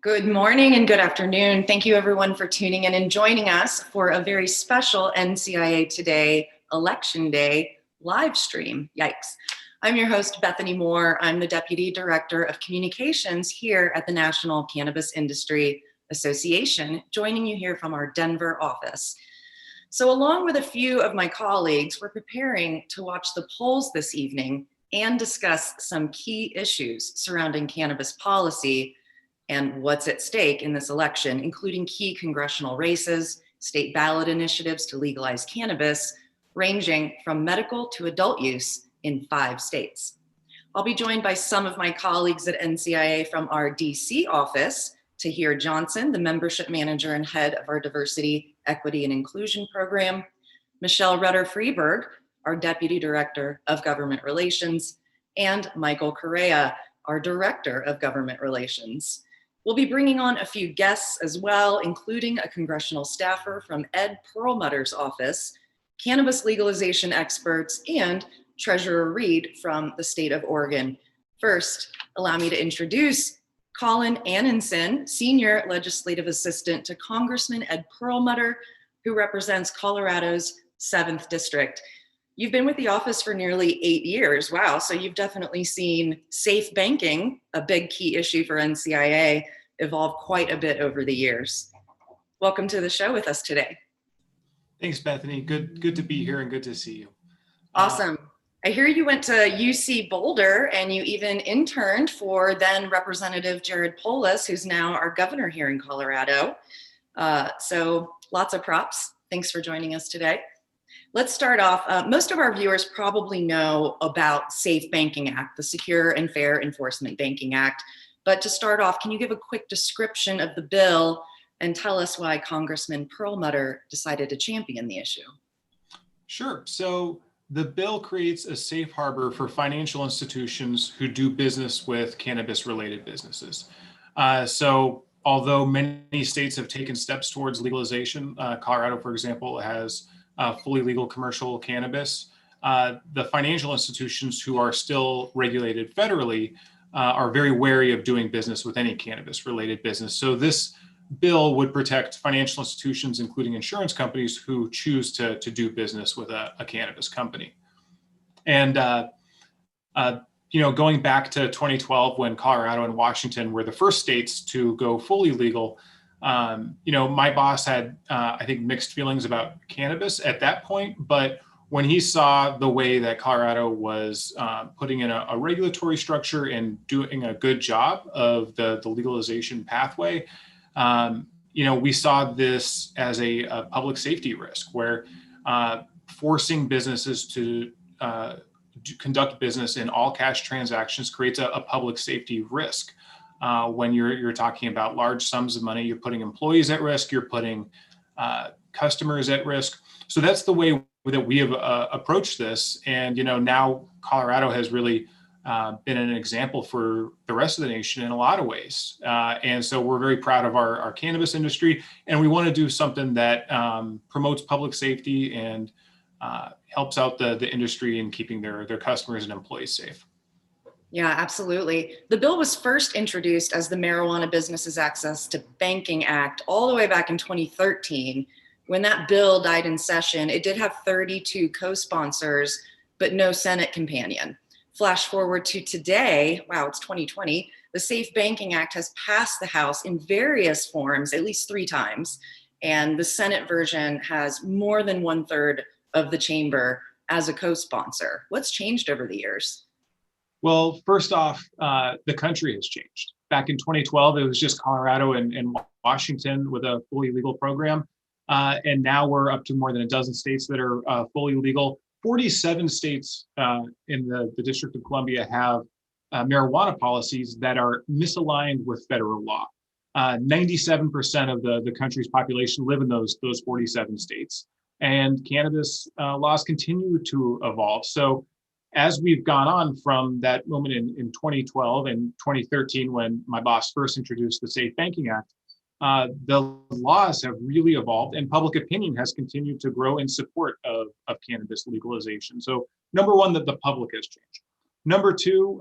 Good morning and good afternoon. Thank you everyone for tuning in and joining us for a very special NCIA Today Election Day live stream. Yikes. I'm your host, Bethany Moore. I'm the Deputy Director of Communications here at the National Cannabis Industry Association, joining you here from our Denver office. So along with a few of my colleagues, we're preparing to watch the polls this evening and discuss some key issues surrounding cannabis policy and what's at stake in this election, including key congressional races, state ballot initiatives to legalize cannabis, ranging from medical to adult use in 5 states. I'll be joined by some of my colleagues at NCIA from our DC office, Tahir Johnson, the membership manager and head of our Diversity, Equity, and Inclusion program, Michelle Rutter-Freeberg, our Deputy Director of Government Relations, and Michael Correa, our Director of Government Relations. We'll be bringing on a few guests as well, including a congressional staffer from Ed Perlmutter's office, cannabis legalization experts, and Treasurer Reed from the state of Oregon. First, allow me to introduce Colin Annenson, Senior Legislative Assistant to Congressman Ed Perlmutter, who represents Colorado's 7th District. You've been with the office for nearly 8 years. Wow, so you've definitely seen safe banking, a big key issue for NCIA, evolve quite a bit over the years. Welcome to the show with us today. Thanks, Bethany. Good to be here and good to see you. Awesome. I hear you went to UC Boulder and you even interned for then Representative Jared Polis, who's now our governor here in Colorado. So lots of props. Thanks for joining us today. Let's start off. Most of our viewers probably know about SAFE Banking Act, the Secure and Fair Enforcement Banking Act. But to start off, can you give a quick description of the bill and tell us why Congressman Perlmutter decided to champion the issue? Sure. So the bill creates a safe harbor for financial institutions who do business with cannabis-related businesses. So although many states have taken steps towards legalization, Colorado, for example, has fully legal commercial cannabis. The financial institutions who are still regulated federally are very wary of doing business with any cannabis-related business. So this bill would protect financial institutions, including insurance companies, who choose to do business with a cannabis company. And going back to 2012, when Colorado and Washington were the first states to go fully legal, my boss had, I think, mixed feelings about cannabis at that point, but when he saw the way that Colorado was putting in a regulatory structure and doing a good job of the legalization pathway, we saw this as a public safety risk, where forcing businesses to conduct business in all cash transactions creates a public safety risk. When you're talking about large sums of money, you're putting employees at risk, you're putting customers at risk. So that's the way that we have approached this. And, now Colorado has really been an example for the rest of the nation in a lot of ways. And so we're very proud of our cannabis industry, and we want to do something that promotes public safety and helps out the industry in keeping their customers and employees safe. Yeah, absolutely. The bill was first introduced as the Marijuana Businesses Access to Banking Act all the way back in 2013. When that bill died in session, it did have 32 co-sponsors, but no Senate companion. Flash forward to today, wow, it's 2020, the Safe Banking Act has passed the House in various forms, at least 3 times, and the Senate version has more than 1/3 of the chamber as a co-sponsor. What's changed over the years? Well, first off, the country has changed. Back in 2012, it was just Colorado and Washington with a fully legal program. And now we're up to more than a dozen states that are fully legal. 47 states in the District of Columbia have marijuana policies that are misaligned with federal law. 97% of the country's population live in those 47 states. And cannabis laws continue to evolve. So as we've gone on from that moment in 2012 and 2013, when my boss first introduced the Safe Banking Act, the laws have really evolved, and public opinion has continued to grow in support of cannabis legalization. So number one, that the public has changed. Number two,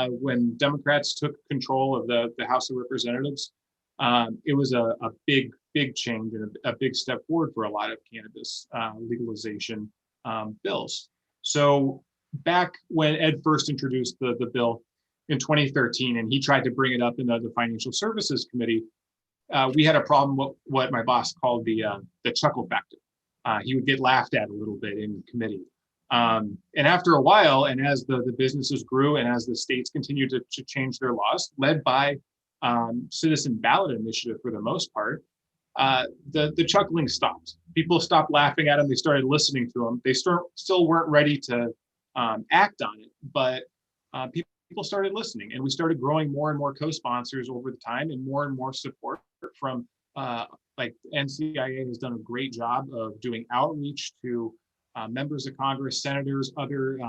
when Democrats took control of the House of Representatives, it was a big change and a big step forward for a lot of cannabis legalization bills. So back when Ed first introduced the bill in 2013, and he tried to bring it up in the Financial Services Committee, we had a problem with what my boss called the chuckle factor. He would get laughed at a little bit in committee. And after a while, and as the businesses grew and as the states continued to change their laws, led by citizen ballot initiative for the most part, the chuckling stopped. People stopped laughing at him. They started listening to him. They still weren't ready to act on it, but people started listening, and we started growing more and more co-sponsors over the time, and more support from like NCIA has done a great job of doing outreach to members of Congress, senators, other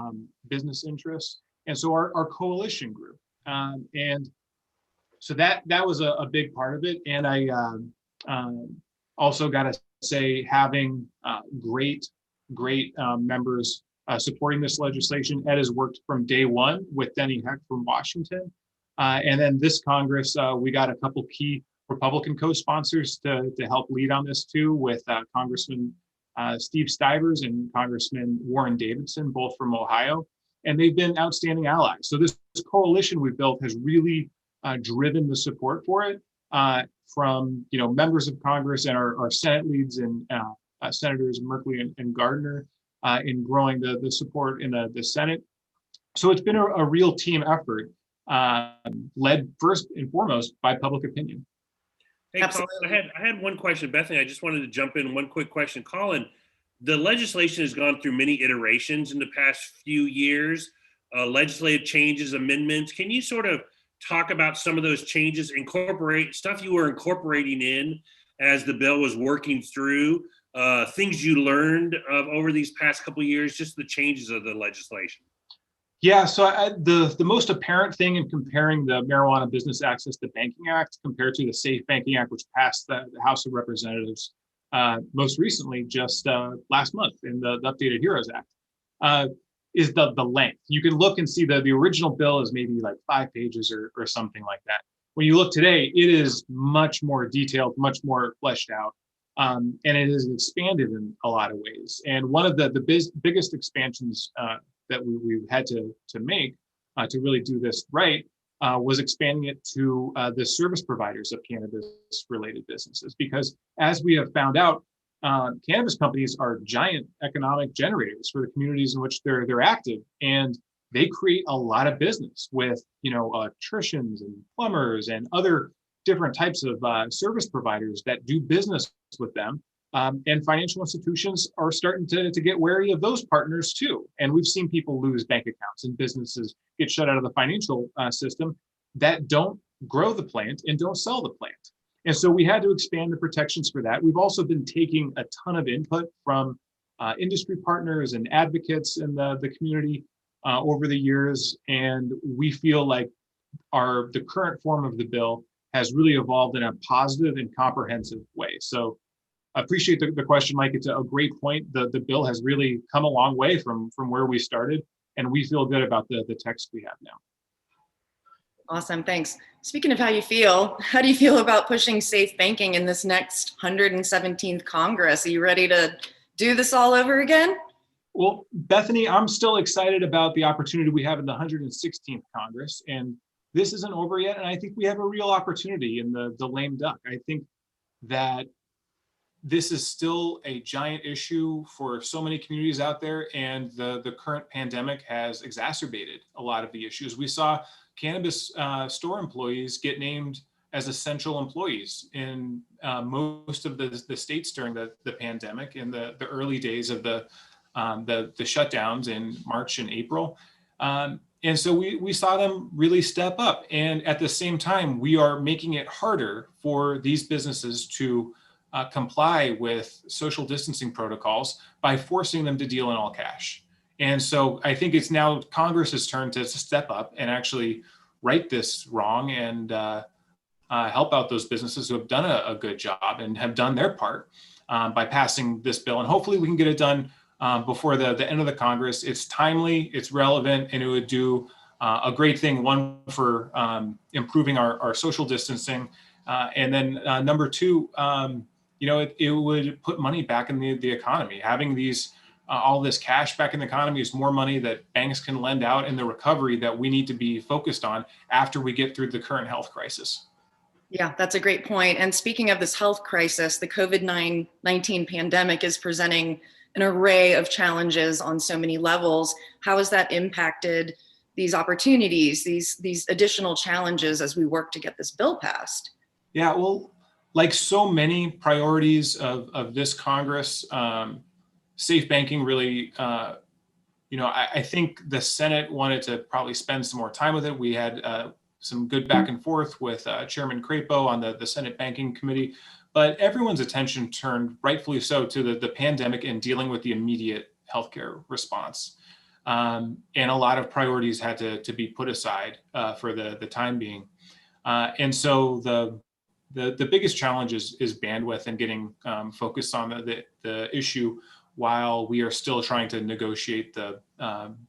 business interests, and so our coalition grew, and so that was a big part of it. And I also got to say, having great members supporting this legislation. Ed has worked from day one with Denny Heck from Washington. And then this Congress, we got a couple key Republican co-sponsors to help lead on this too, with Congressman Steve Stivers and Congressman Warren Davidson, both from Ohio. And they've been outstanding allies. So this coalition we've built has really driven the support for it from members of Congress and our Senate leads and Senators Merkley and Gardner in growing the support in the Senate. So it's been a real team effort, led first and foremost by public opinion. Hey, Colin, I had one question. Bethany, I just wanted to jump in. One quick question. Colin, the legislation has gone through many iterations in the past few years, legislative changes, amendments. Can you sort of talk about some of those changes, incorporate stuff you were incorporating in as the bill was working through, things you learned over these past couple of years, just the changes of the legislation? Yeah, so the most apparent thing in comparing the Marijuana Business Access to Banking Act compared to the Safe Banking Act, which passed the House of Representatives most recently, just last month in the updated HEROES Act, is the length. You can look and see that the original bill is maybe like 5 pages or something like that. When you look today, it is much more detailed, much more fleshed out, and it is expanded in a lot of ways. And one of the biggest expansions that we've had to make to really do this right was expanding it to the service providers of cannabis-related businesses. Because as we have found out, cannabis companies are giant economic generators for the communities in which they're active, and they create a lot of business with electricians and plumbers and other different types of service providers that do business with them. And financial institutions are starting to get wary of those partners too. And we've seen people lose bank accounts and businesses get shut out of the financial system that don't grow the plant and don't sell the plant. And so we had to expand the protections for that. We've also been taking a ton of input from industry partners and advocates in the community over the years. And we feel like the current form of the bill has really evolved in a positive and comprehensive way. So I appreciate the question, Mike. It's a great point. The bill has really come a long way from where we started, and we feel good about the text we have now. Awesome, thanks. Speaking of how do you feel about pushing safe banking in this next 117th Congress? Are you ready to do this all over again? Well, Bethany, I'm still excited about the opportunity we have in the 116th Congress, and this isn't over yet, and I think we have a real opportunity in the lame duck. I think that this is still a giant issue for so many communities out there, and the current pandemic has exacerbated a lot of the issues. We saw cannabis store employees get named as essential employees in most of the states during the pandemic in the early days of the shutdowns in March and April. And so we saw them really step up. And at the same time, we are making it harder for these businesses to comply with social distancing protocols by forcing them to deal in all cash. And so I think it's now Congress's turn to step up and actually right this wrong and help out those businesses who have done a good job and have done their part by passing this bill. And hopefully we can get it done before the end of the Congress. It's timely, it's relevant, and it would do a great thing, one for improving our social distancing. And then number two, it would put money back in the economy. Having all this cash back in the economy is more money that banks can lend out in the recovery that we need to be focused on after we get through the current health crisis. Yeah, that's a great point. And speaking of this health crisis, the COVID-19 pandemic is presenting an array of challenges on so many levels. How has that impacted these opportunities, these additional challenges as we work to get this bill passed? Yeah, well, like so many priorities of this Congress, safe banking really, I think the Senate wanted to probably spend some more time with it. We had some good back and forth with Chairman Crapo on the Senate Banking Committee, but everyone's attention turned, rightfully so, to the pandemic and dealing with the immediate healthcare response. And a lot of priorities had to be put aside for the time being. And so the biggest challenge is bandwidth and getting focused on the issue while we are still trying to negotiate the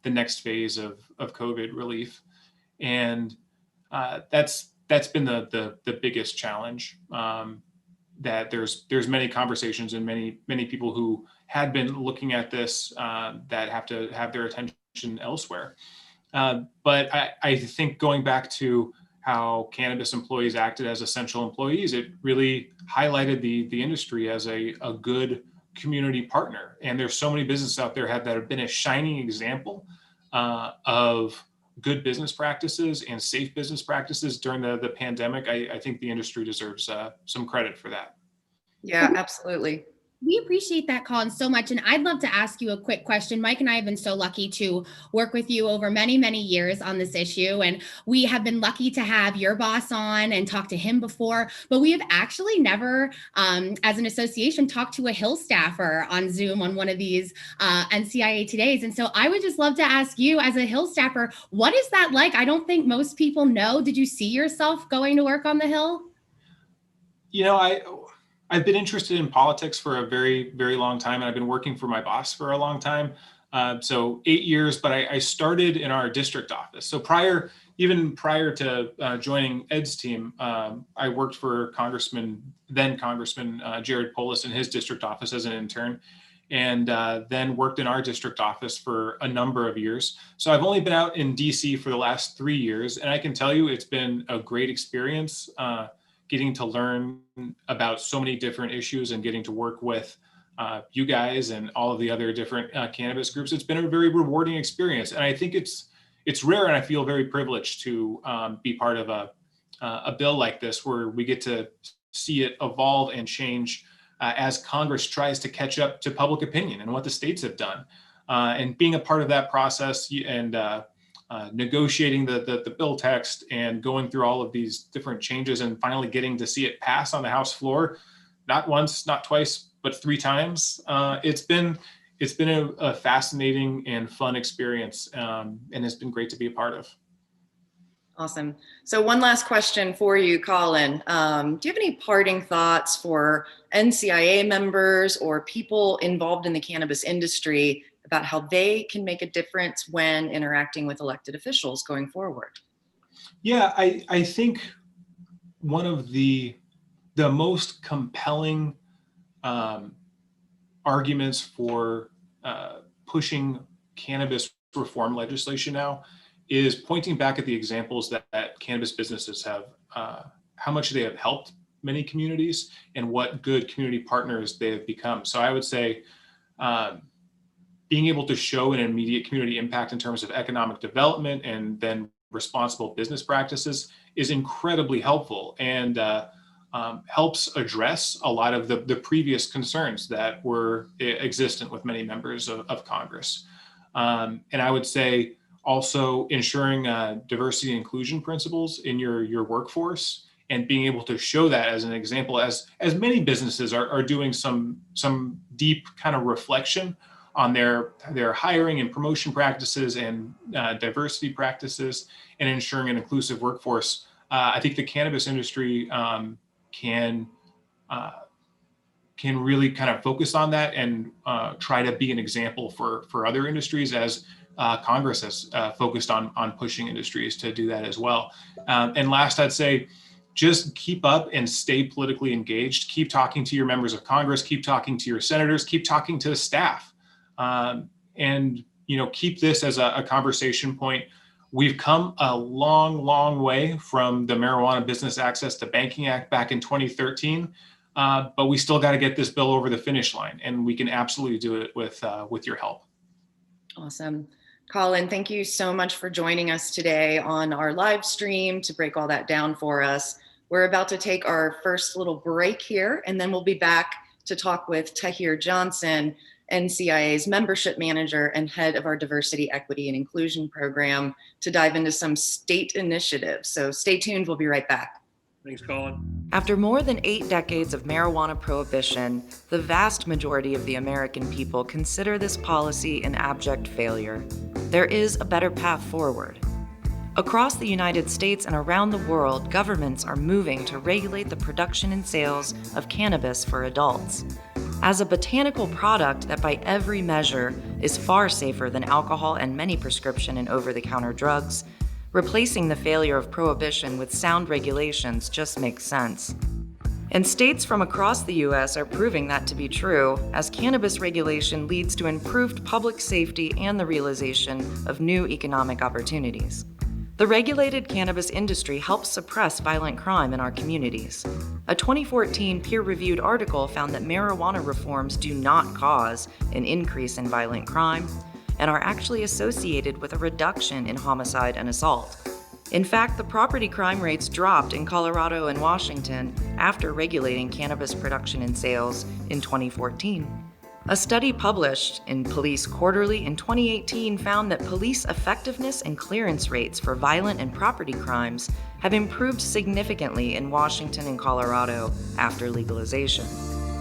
next phase of COVID relief. And that's been the biggest challenge. That there's many conversations and many people who had been looking at this that have to have their attention elsewhere. But I think going back to how cannabis employees acted as essential employees, it really highlighted the industry as a good community partner. And there's so many businesses out there that have been a shining example of good business practices and safe business practices during the pandemic. I think the industry deserves some credit for that. Yeah, absolutely. We appreciate that, Colin, so much. And I'd love to ask you a quick question. Mike and I have been so lucky to work with you over many, many years on this issue. And we have been lucky to have your boss on and talk to him before, but we have actually never, as an association, talked to a Hill staffer on Zoom on one of these NCIA Todays. And so I would just love to ask you, as a Hill staffer, what is that like? I don't think most people know. Did you see yourself going to work on the Hill? I've been interested in politics for a very, very long time, and I've been working for my boss for a long time. So 8 years, but I started in our district office. So even prior to joining Ed's team, I worked for then Congressman Jared Polis in his district office as an intern, and then worked in our district office for a number of years. So I've only been out in DC for the last 3 years, and I can tell you it's been a great experience. Getting to learn about so many different issues and getting to work with you guys and all of the other different cannabis groups. It's been a very rewarding experience. And I think it's rare, and I feel very privileged to be part of a bill like this, where we get to see it evolve and change as Congress tries to catch up to public opinion and what the states have done. And being a part of that process and negotiating the bill text and going through all of these different changes and finally getting to see it pass on the House floor, not once, not twice, but 3 times. It's been a fascinating and fun experience, and it's been great to be a part of. Awesome. So one last question for you, Colin. Do you have any parting thoughts for NCIA members or people involved in the cannabis industry about how they can make a difference when interacting with elected officials going forward? Yeah, I think one of the most compelling arguments for pushing cannabis reform legislation now is pointing back at the examples that cannabis businesses have, how much they have helped many communities and what good community partners they have become. So I would say being able to show an immediate community impact in terms of economic development and then responsible business practices is incredibly helpful and helps address a lot of the previous concerns that were existent with many members of Congress. And I would say also ensuring diversity and inclusion principles in your workforce and being able to show that as an example, as many businesses are doing some deep kind of reflection on their hiring and promotion practices and diversity practices and ensuring an inclusive workforce. I think the cannabis industry can really kind of focus on that and try to be an example for other industries as Congress has focused on pushing industries to do that as well. And last, I'd say, just keep up and stay politically engaged. Keep talking to your members of Congress. Keep talking to your senators. Keep talking to the staff, and keep this as a conversation point. We've come a long, long way from the Marijuana Business Access to Banking Act back in 2013, but we still got to get this bill over the finish line, and we can absolutely do it with your help. Awesome. Colin, thank you so much for joining us today on our live stream to break all that down for us. We're about to take our first little break here, and then we'll be back to talk with Tahir Johnson, NCIA's membership manager and head of our Diversity, Equity, and Inclusion program, to dive into some state initiatives. So stay tuned. We'll be right back. Thanks, Colin. After more than 8 decades of marijuana prohibition, the vast majority of the American people consider this policy an abject failure. There is a better path forward. Across the United States and around the world, governments are moving to regulate the production and sales of cannabis for adults. As a botanical product that by every measure is far safer than alcohol and many prescription and over-the-counter drugs, replacing the failure of prohibition with sound regulations just makes sense. And states from across the U.S. are proving that to be true, as cannabis regulation leads to improved public safety and the realization of new economic opportunities. The regulated cannabis industry helps suppress violent crime in our communities. A 2014 peer-reviewed article found that marijuana reforms do not cause an increase in violent crime and are actually associated with a reduction in homicide and assault. In fact, the property crime rates dropped in Colorado and Washington after regulating cannabis production and sales in 2014. A study published in Police Quarterly in 2018 found that police effectiveness and clearance rates for violent and property crimes have improved significantly in Washington and Colorado after legalization.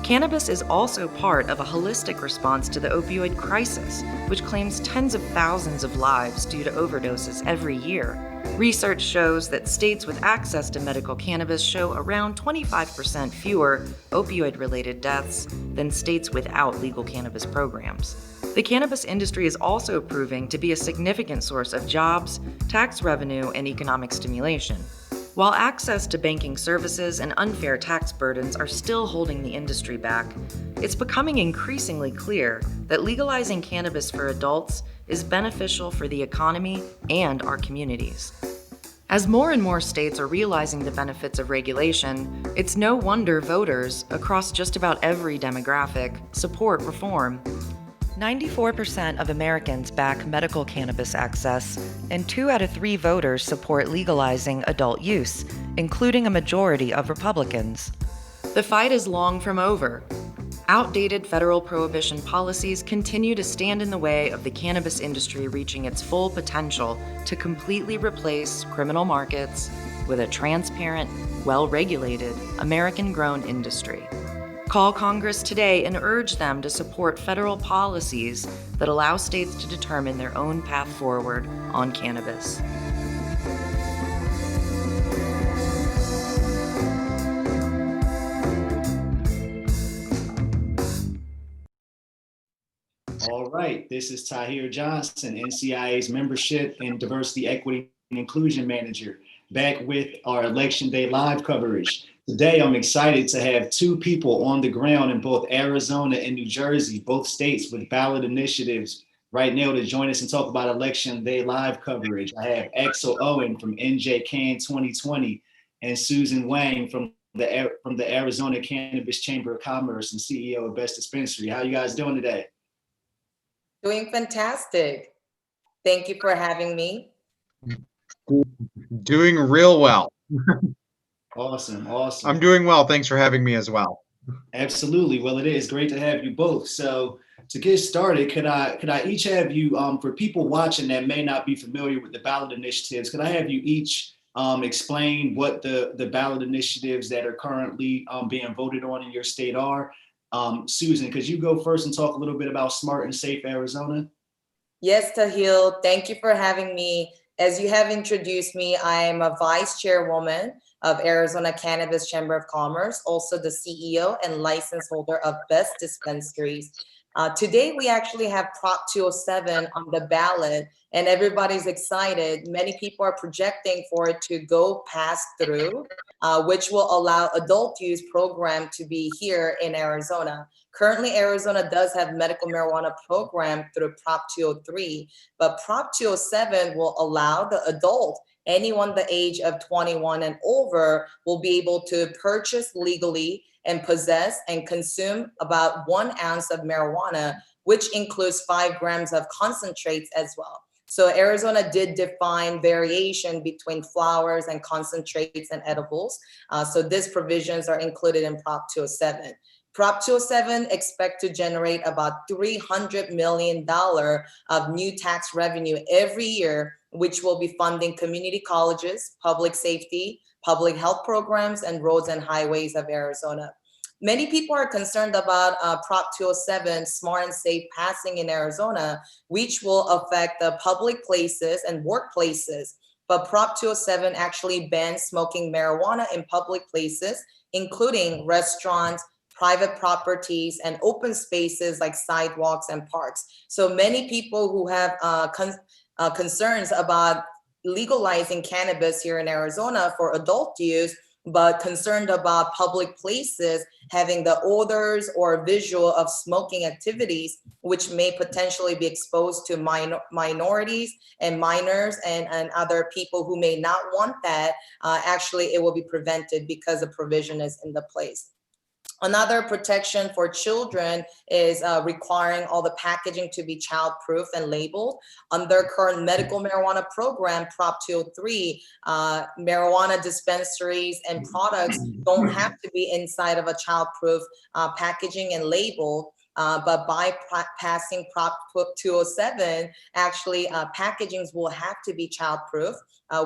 Cannabis is also part of a holistic response to the opioid crisis, which claims tens of thousands of lives due to overdoses every year. Research shows that states with access to medical cannabis show around 25% fewer opioid-related deaths than states without legal cannabis programs. The cannabis industry is also proving to be a significant source of jobs, tax revenue, and economic stimulation. While access to banking services and unfair tax burdens are still holding the industry back, it's becoming increasingly clear that legalizing cannabis for adults is beneficial for the economy and our communities. As more and more states are realizing the benefits of regulation, it's no wonder voters across just about every demographic support reform. 94% of Americans back medical cannabis access, and 2 out of 3 voters support legalizing adult use, including a majority of Republicans. The fight is long from over. Outdated federal prohibition policies continue to stand in the way of the cannabis industry reaching its full potential to completely replace criminal markets with a transparent, well-regulated, American-grown industry. Call Congress today and urge them to support federal policies that allow states to determine their own path forward on cannabis. All right, this is Tahir Johnson, NCIA's Membership and Diversity, Equity, and Inclusion Manager, back with our Election Day live coverage. Today, I'm excited to have 2 people on the ground in both Arizona and New Jersey, both states with ballot initiatives right now to join us and talk about Election Day live coverage. I have Axel Owen from NJ Can 2020 and Susan Wang from the Arizona Cannabis Chamber of Commerce and CEO of Best Dispensary. How you guys doing today? Doing fantastic. Thank you for having me. Doing real well. Awesome, awesome. I'm doing well. Thanks for having me as well. Absolutely. Well, it is great to have you both. So to get started, could I each have you, for people watching that may not be familiar with the ballot initiatives, could I have you each explain what the ballot initiatives that are currently being voted on in your state are? Susan, could you go first and talk a little bit about Smart and Safe Arizona? Yes, Tahil, thank you for having me. As you have introduced me, I am a vice chairwoman of Arizona Cannabis Chamber of Commerce, also the CEO and license holder of Best Dispensaries. Today, we actually have Prop 207 on the ballot, and everybody's excited. Many people are projecting for it to go pass through, which will allow adult use program to be here in Arizona. Currently, Arizona does have medical marijuana program through Prop 203, but Prop 207 will allow the adult, anyone the age of 21 and over, will be able to purchase legally and possess and consume about 1 ounce of marijuana, which includes 5 grams of concentrates as well. So Arizona did define variation between flowers and concentrates and edibles. So these provisions are included in Prop 207. Prop 207 expect to generate about $300 million of new tax revenue every year, which will be funding community colleges, public safety, public health programs, and roads and highways of Arizona. Many people are concerned about Prop 207 smart and safe passing in Arizona, which will affect the public places and workplaces. But Prop 207 actually bans smoking marijuana in public places, including restaurants, private properties, and open spaces like sidewalks and parks. So many people who have concerns about legalizing cannabis here in Arizona for adult use, but concerned about public places having the odors or visual of smoking activities, which may potentially be exposed to minorities and minors and other people who may not want that, actually it will be prevented because the provision is in the place. Another protection for children is requiring all the packaging to be child-proof and labeled. Under current medical marijuana program, Prop 203, marijuana dispensaries and products don't have to be inside of a child-proof packaging and label. But by passing Prop 207, actually packagings will have to be childproof,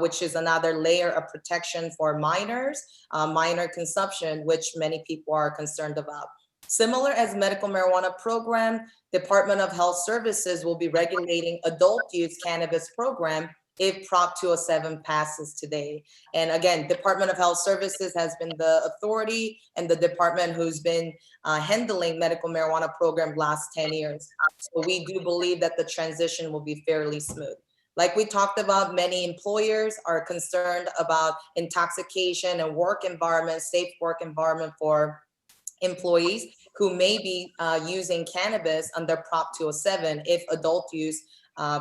which is another layer of protection for minors, minor consumption, which many people are concerned about. Similar as medical marijuana program, Department of Health Services will be regulating adult use cannabis program if Prop 207 passes today. And again, Department of Health Services has been the authority and the department who's been handling medical marijuana program last 10 years. So we do believe that the transition will be fairly smooth. Like we talked about, many employers are concerned about intoxication and work environment, safe work environment for employees who may be using cannabis under Prop 207 if adult use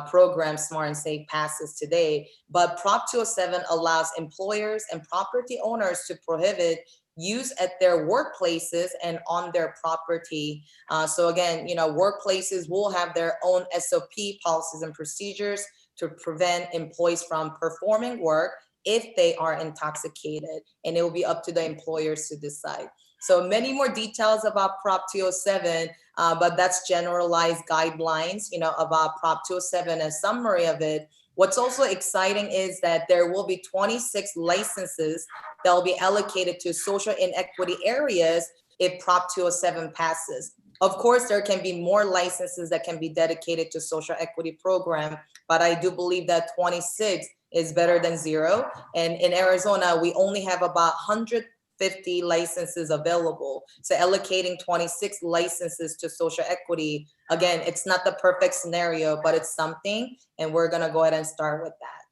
program Smart and Safe passes today. But Prop 207 allows employers and property owners to prohibit use at their workplaces and on their property. So again, workplaces will have their own SOP, policies and procedures, to prevent employees from performing work if they are intoxicated, and it will be up to the employers to decide. So many more details about Prop 207, but that's generalized guidelines, about Prop 207, a summary of it. What's also exciting is that there will be 26 licenses that will be allocated to social inequity areas if Prop 207 passes. Of course, there can be more licenses that can be dedicated to social equity program, but I do believe that 26 is better than 0. And in Arizona, we only have about 150 licenses available. So allocating 26 licenses to social equity, again, it's not the perfect scenario, but it's something, and we're gonna go ahead and start with that.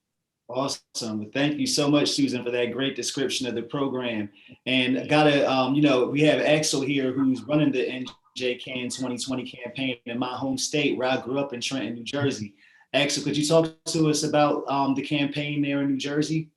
Awesome. Thank you so much, Susan, for that great description of the program. And I gotta, we have Axel here who's running the NJCAN 2020 campaign in my home state where I grew up in Trenton, New Jersey. Axel, could you talk to us about the campaign there in New Jersey?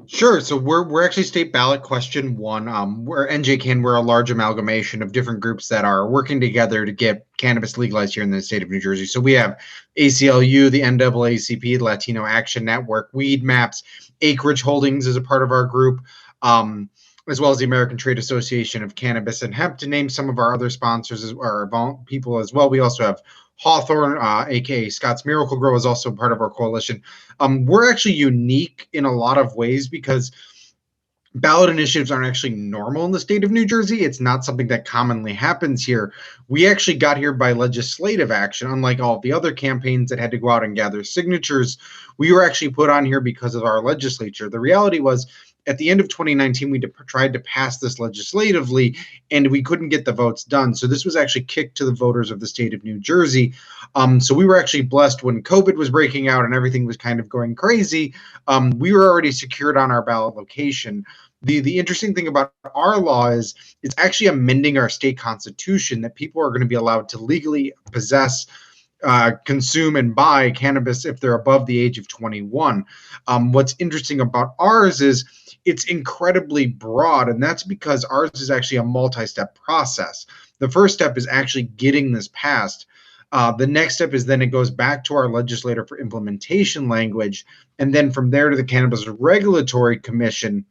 Sure. So we're actually state ballot question 1. We're NJCAN. We're a large amalgamation of different groups that are working together to get cannabis legalized here in the state of New Jersey. So we have ACLU, the NAACP, Latino Action Network, Weed Maps, Acreage Holdings is a part of our group, as well as the American Trade Association of Cannabis and Hemp, to name some of our other sponsors or people as well. We also have Hawthorne, aka Scott's Miracle Grow, is also part of our coalition. We're actually unique in a lot of ways because ballot initiatives aren't actually normal in the state of New Jersey. It's not something that commonly happens here. We actually got here by legislative action, unlike all of the other campaigns that had to go out and gather signatures. We were actually put on here because of our legislature. The reality was, At the end of 2019, we tried to pass this legislatively, and we couldn't get the votes done. So this was actually kicked to the voters of the state of New Jersey. So we were actually blessed when COVID was breaking out and everything was kind of going crazy. We were already secured on our ballot location. The interesting thing about our law is it's actually amending our state constitution that people are going to be allowed to legally possess, consume, and buy cannabis if they're above the age of 21. What's interesting about ours is it's incredibly broad, and that's because ours is actually a multi-step process. The first step is actually getting this passed. The next step is then it goes back to our legislator for implementation language, and then from there to the Cannabis Regulatory Commission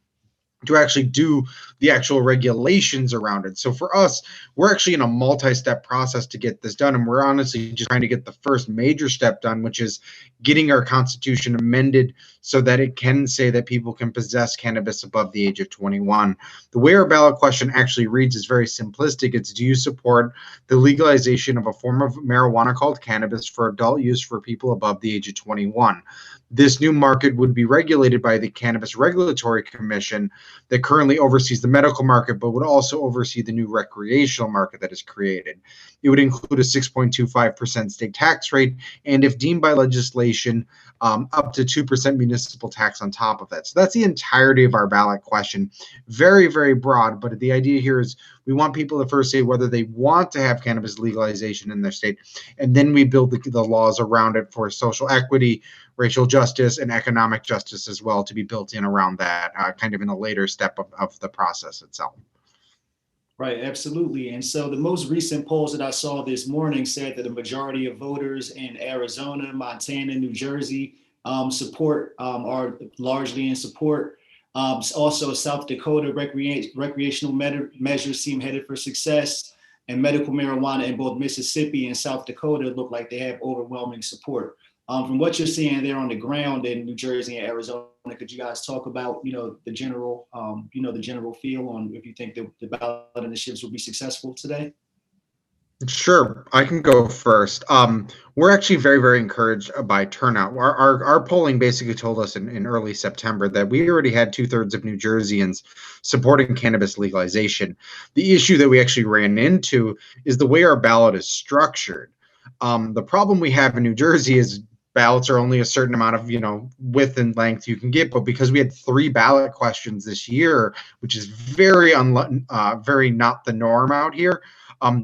to actually do the actual regulations around it. So for us, we're actually in a multi-step process to get this done. And we're honestly just trying to get the first major step done, which is getting our constitution amended so that it can say that people can possess cannabis above the age of 21. The way our ballot question actually reads is very simplistic. It's, do you support the legalization of a form of marijuana called cannabis for adult use for people above the age of 21? This new market would be regulated by the Cannabis Regulatory Commission that currently oversees the medical market, but would also oversee the new recreational market that is created. It would include a 6.25% state tax rate, and if deemed by legislation, up to 2% municipal tax on top of that. So that's the entirety of our ballot question. Very, very broad, but the idea here is we want people to first say whether they want to have cannabis legalization in their state, and then we build the laws around it for social equity, racial justice, and economic justice as well to be built in around that, kind of in a later step of the process itself. Right, absolutely. And so the most recent polls that I saw this morning said that the majority of voters in Arizona, Montana, New Jersey support, are largely in support. Also, South Dakota recreational measures seem headed for success, and medical marijuana in both Mississippi and South Dakota look like they have overwhelming support. From what you're seeing there on the ground in New Jersey and Arizona, could you guys talk about, the general, the general feel on if you think the ballot initiatives will be successful today? Sure, I can go first. We're actually very, very encouraged by turnout. Our polling basically told us in early September that we already had 2/3 of New Jerseyans supporting cannabis legalization. The issue that we actually ran into is the way our ballot is structured. The problem we have in New Jersey is ballots are only a certain amount of width and length you can get, but because we had 3 ballot questions this year, which is very not the norm out here,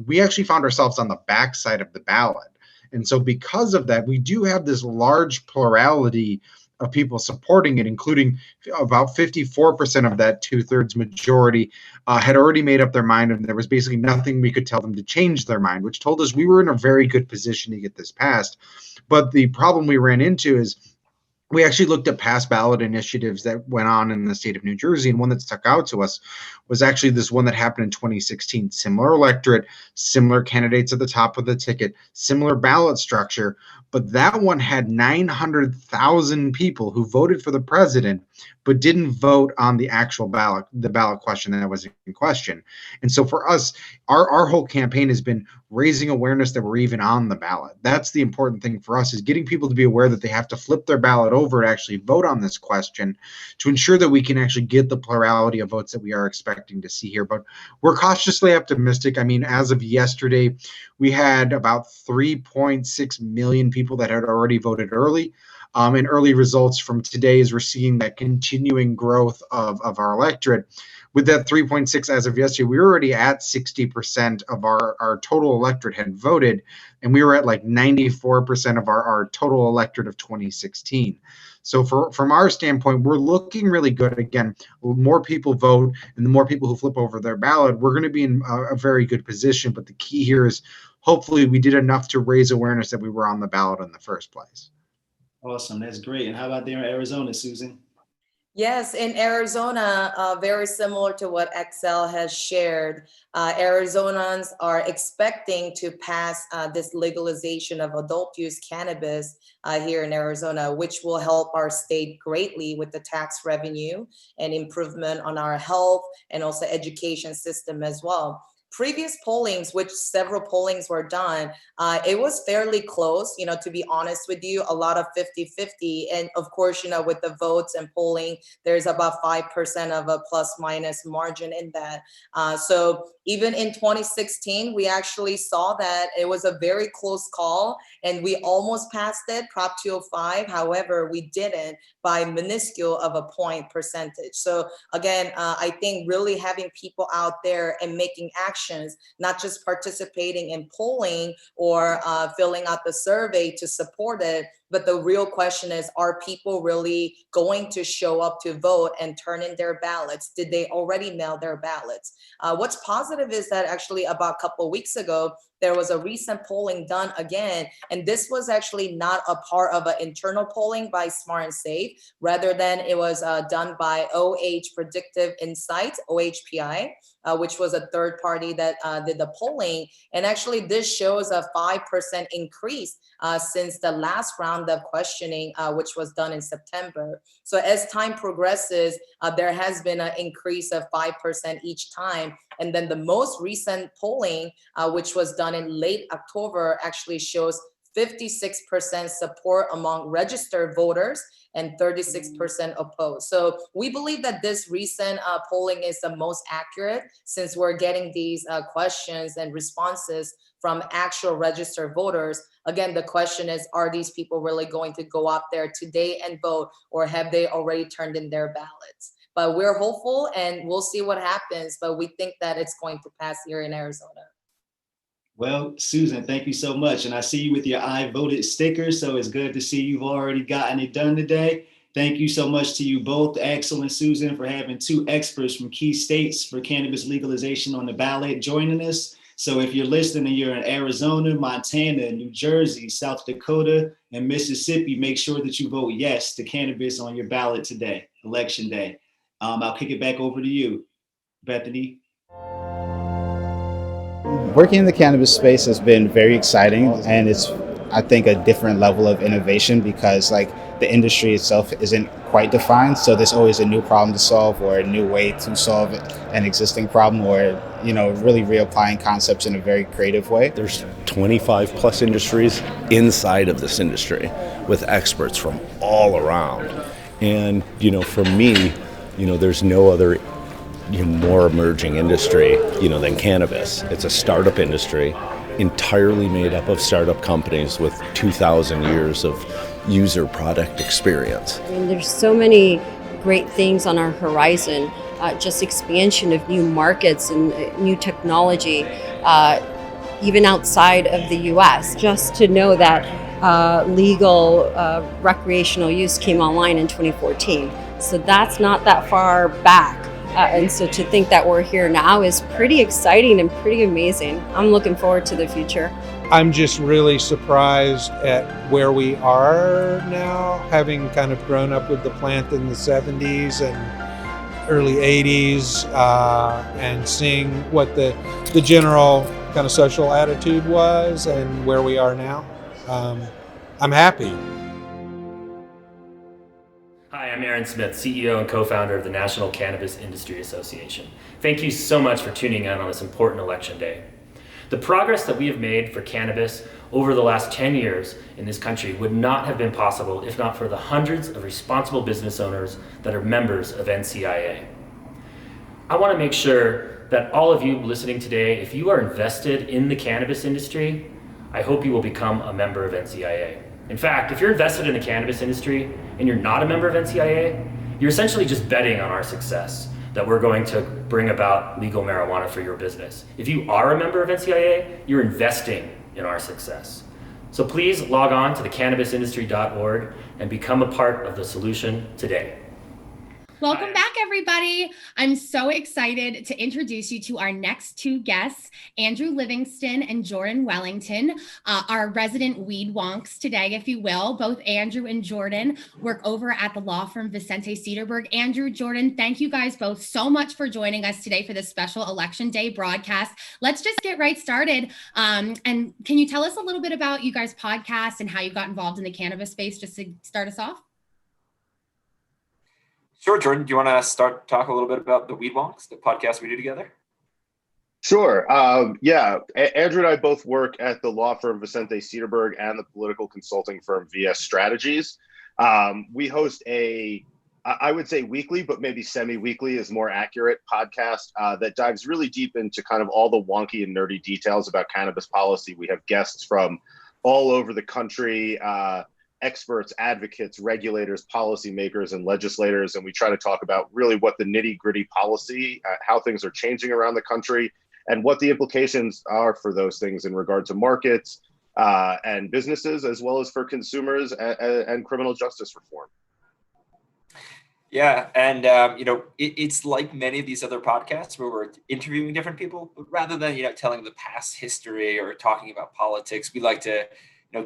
we actually found ourselves on the backside of the ballot. And so because of that, we do have this large plurality of people supporting it, including about 54% of that 2/3 majority had already made up their mind, and there was basically nothing we could tell them to change their mind, which told us we were in a very good position to get this passed. But the problem we ran into is we actually looked at past ballot initiatives that went on in the state of New Jersey, and one that stuck out to us was actually this one that happened in 2016. Similar electorate, similar candidates at the top of the ticket, similar ballot structure, but that one had 900,000 people who voted for the president but didn't vote on the actual ballot, the ballot question that was in question. And so for us, our whole campaign has been raising awareness that we're even on the ballot. That's the important thing for us, is getting people to be aware that they have to flip their ballot over to actually vote on this question to ensure that we can actually get the plurality of votes that we are expecting to see here. But we're cautiously optimistic. I mean, as of yesterday, we had about 3.6 million people that had already voted early. And early results from today is we're seeing that continuing growth of our electorate. With that 3.6 as of yesterday, we were already at 60% of our total electorate had voted, and we were at like 94% of our total electorate of 2016. So from our standpoint, we're looking really good. Again, more people vote, and the more people who flip over their ballot, we're going to be in a very good position. But the key here is hopefully we did enough to raise awareness that we were on the ballot in the first place. Awesome, that's great. And how about there in Arizona, Susan? Yes, in Arizona, very similar to what Excel has shared, Arizonans are expecting to pass this legalization of adult use cannabis here in Arizona, which will help our state greatly with the tax revenue and improvement on our health and also education system as well. previous pollings, which several pollings were done, it was fairly close, to be honest with you, a lot of 50-50. And of course, with the votes and polling, there's about 5% of a plus minus margin in that. So even in 2016, we actually saw that it was a very close call and we almost passed it, Prop 205. However, we didn't by minuscule of a point percentage. So again, I think really having people out there and making actions, not just participating in polling or filling out the survey to support it, but the real question is, are people really going to show up to vote and turn in their ballots? Did they already mail their ballots? What's positive is that actually about a couple of weeks ago, there was a recent polling done again, and this was actually not a part of an internal polling by Smart and Safe, rather than it was done by OH Predictive Insights, OHPI, which was a third party that did the polling. And actually this shows a 5% increase since the last round of questioning, which was done in September. So as time progresses, there has been an increase of 5% each time. And then the most recent polling, which was done in late October, actually shows 56% support among registered voters and 36% opposed. So we believe that this recent polling is the most accurate, since we're getting these questions and responses from actual registered voters. Again, the question is, are these people really going to go out there today and vote, or have they already turned in their ballots? But we're hopeful and we'll see what happens, but we think that it's going to pass here in Arizona. Well, Susan, thank you so much. And I see you with your I voted sticker, so it's good to see you've already gotten it done today. Thank you so much to you both, Axel and Susan, for having two experts from key states for cannabis legalization on the ballot joining us. So if you're listening and you're in Arizona, Montana, New Jersey, South Dakota, and Mississippi, make sure that you vote yes to cannabis on your ballot today, Election Day. I'll kick it back over to you, Bethany. Working in the cannabis space has been very exciting, and it's, I think, a different level of innovation because the industry itself isn't quite defined. So there's always a new problem to solve or a new way to solve an existing problem, or, really reapplying concepts in a very creative way. There's 25 plus industries inside of this industry with experts from all around. And, for me, there's no other more emerging industry, than cannabis. It's a startup industry entirely made up of startup companies with 2,000 years of user product experience. There's so many great things on our horizon, just expansion of new markets and new technology, even outside of the US. Just to know that legal recreational use came online in 2014. So that's not that far back. And so to think that we're here now is pretty exciting and pretty amazing. I'm looking forward to the future. I'm just really surprised at where we are now, having kind of grown up with the plant in the 70s and early 80s, and seeing what the general kind of social attitude was and where we are now. I'm happy. Hi, I'm Aaron Smith, CEO and co-founder of the National Cannabis Industry Association. Thank you so much for tuning in on this important election day. The progress that we have made for cannabis over the last 10 years in this country would not have been possible if not for the hundreds of responsible business owners that are members of NCIA. I want to make sure that all of you listening today, if you are invested in the cannabis industry, I hope you will become a member of NCIA. In fact, if you're invested in the cannabis industry and you're not a member of NCIA, you're essentially just betting on our success, that we're going to bring about legal marijuana for your business. If you are a member of NCIA, you're investing in our success. So please log on to thecannabisindustry.org and become a part of the solution today. Welcome back, everybody. I'm so excited to introduce you to our next two guests, Andrew Livingston and Jordan Wellington, our resident weed wonks today, if you will. Both Andrew and Jordan work over at the law firm Vicente Cederberg. Andrew, Jordan, thank you guys both so much for joining us today for this special Election Day broadcast. Let's just get right started. And can you tell us a little bit about you guys' podcast and how you got involved in the cannabis space, just to start us off? Sure, Jordan. Do you want to talk a little bit about the Weed Wonks, the podcast we do together? Sure. Andrew and I both work at the law firm Vicente Cedarberg and the political consulting firm VS Strategies. We host I would say weekly, but maybe semi-weekly is more accurate, podcast that dives really deep into kind of all the wonky and nerdy details about cannabis policy. We have guests from all over the country, experts, advocates, regulators, policymakers, and legislators, and we try to talk about really what the nitty-gritty policy, how things are changing around the country, and what the implications are for those things in regard to markets and businesses, as well as for consumers and criminal justice reform. Yeah, and it's like many of these other podcasts where we're interviewing different people, but rather than telling the past history or talking about politics, we like to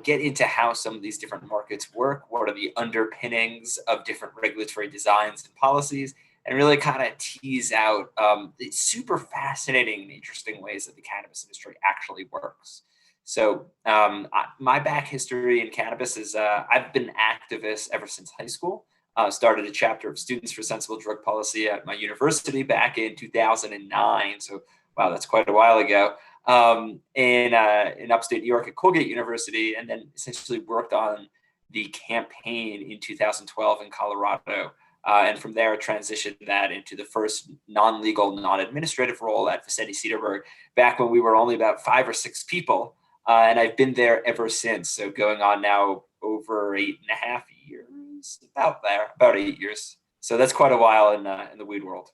get into how some of these different markets work, what are the underpinnings of different regulatory designs and policies, and really kind of tease out the super fascinating and interesting ways that the cannabis industry actually works. So my back history in cannabis is I've been an activist ever since high school. Started a chapter of Students for Sensible Drug Policy at my university back in 2009. So, wow, that's quite a while ago. In upstate New York at Colgate University, and then essentially worked on the campaign in 2012 in Colorado. And from there, transitioned that into the first non-legal, non-administrative role at Vicente Cedarberg, back when we were only about 5 or 6 people. And I've been there ever since. So going on now over 8.5 years, about 8 years. So that's quite a while in the weed world.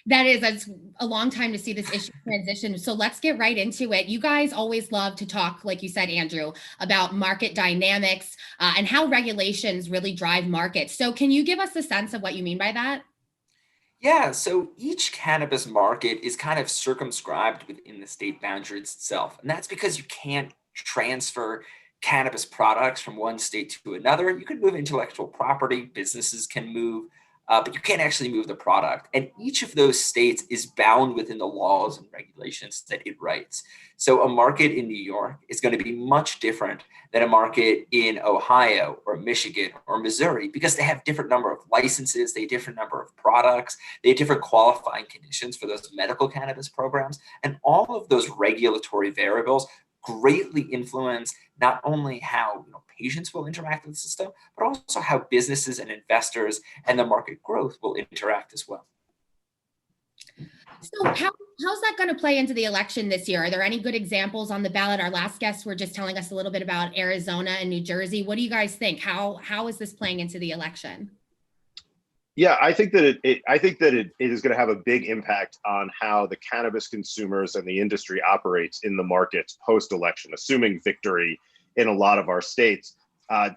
That's a long time to see this issue transition. So let's get right into it. You guys always love to talk, like you said, Andrew, about market dynamics and how regulations really drive markets. So can you give us a sense of what you mean by that? Yeah, so each cannabis market is kind of circumscribed within the state boundaries itself. And that's because you can't transfer cannabis products from one state to another. You can move intellectual property, businesses can move, but you can't actually move the product. And each of those states is bound within the laws and regulations that it writes. So a market in New York is going to be much different than a market in Ohio or Michigan or Missouri, because they have different number of licenses, they have different number of products, they have different qualifying conditions for those medical cannabis programs. And all of those regulatory variables greatly influence not only how patients will interact with the system, but also how businesses and investors and the market growth will interact as well. So how's that going to play into the election this year? Are there any good examples on the ballot? Our last guests were just telling us a little bit about Arizona and New Jersey. What do you guys think? How is this playing into the election? Yeah, I think that it is going to have a big impact on how the cannabis consumers and the industry operates in the markets post-election, assuming victory in a lot of our states.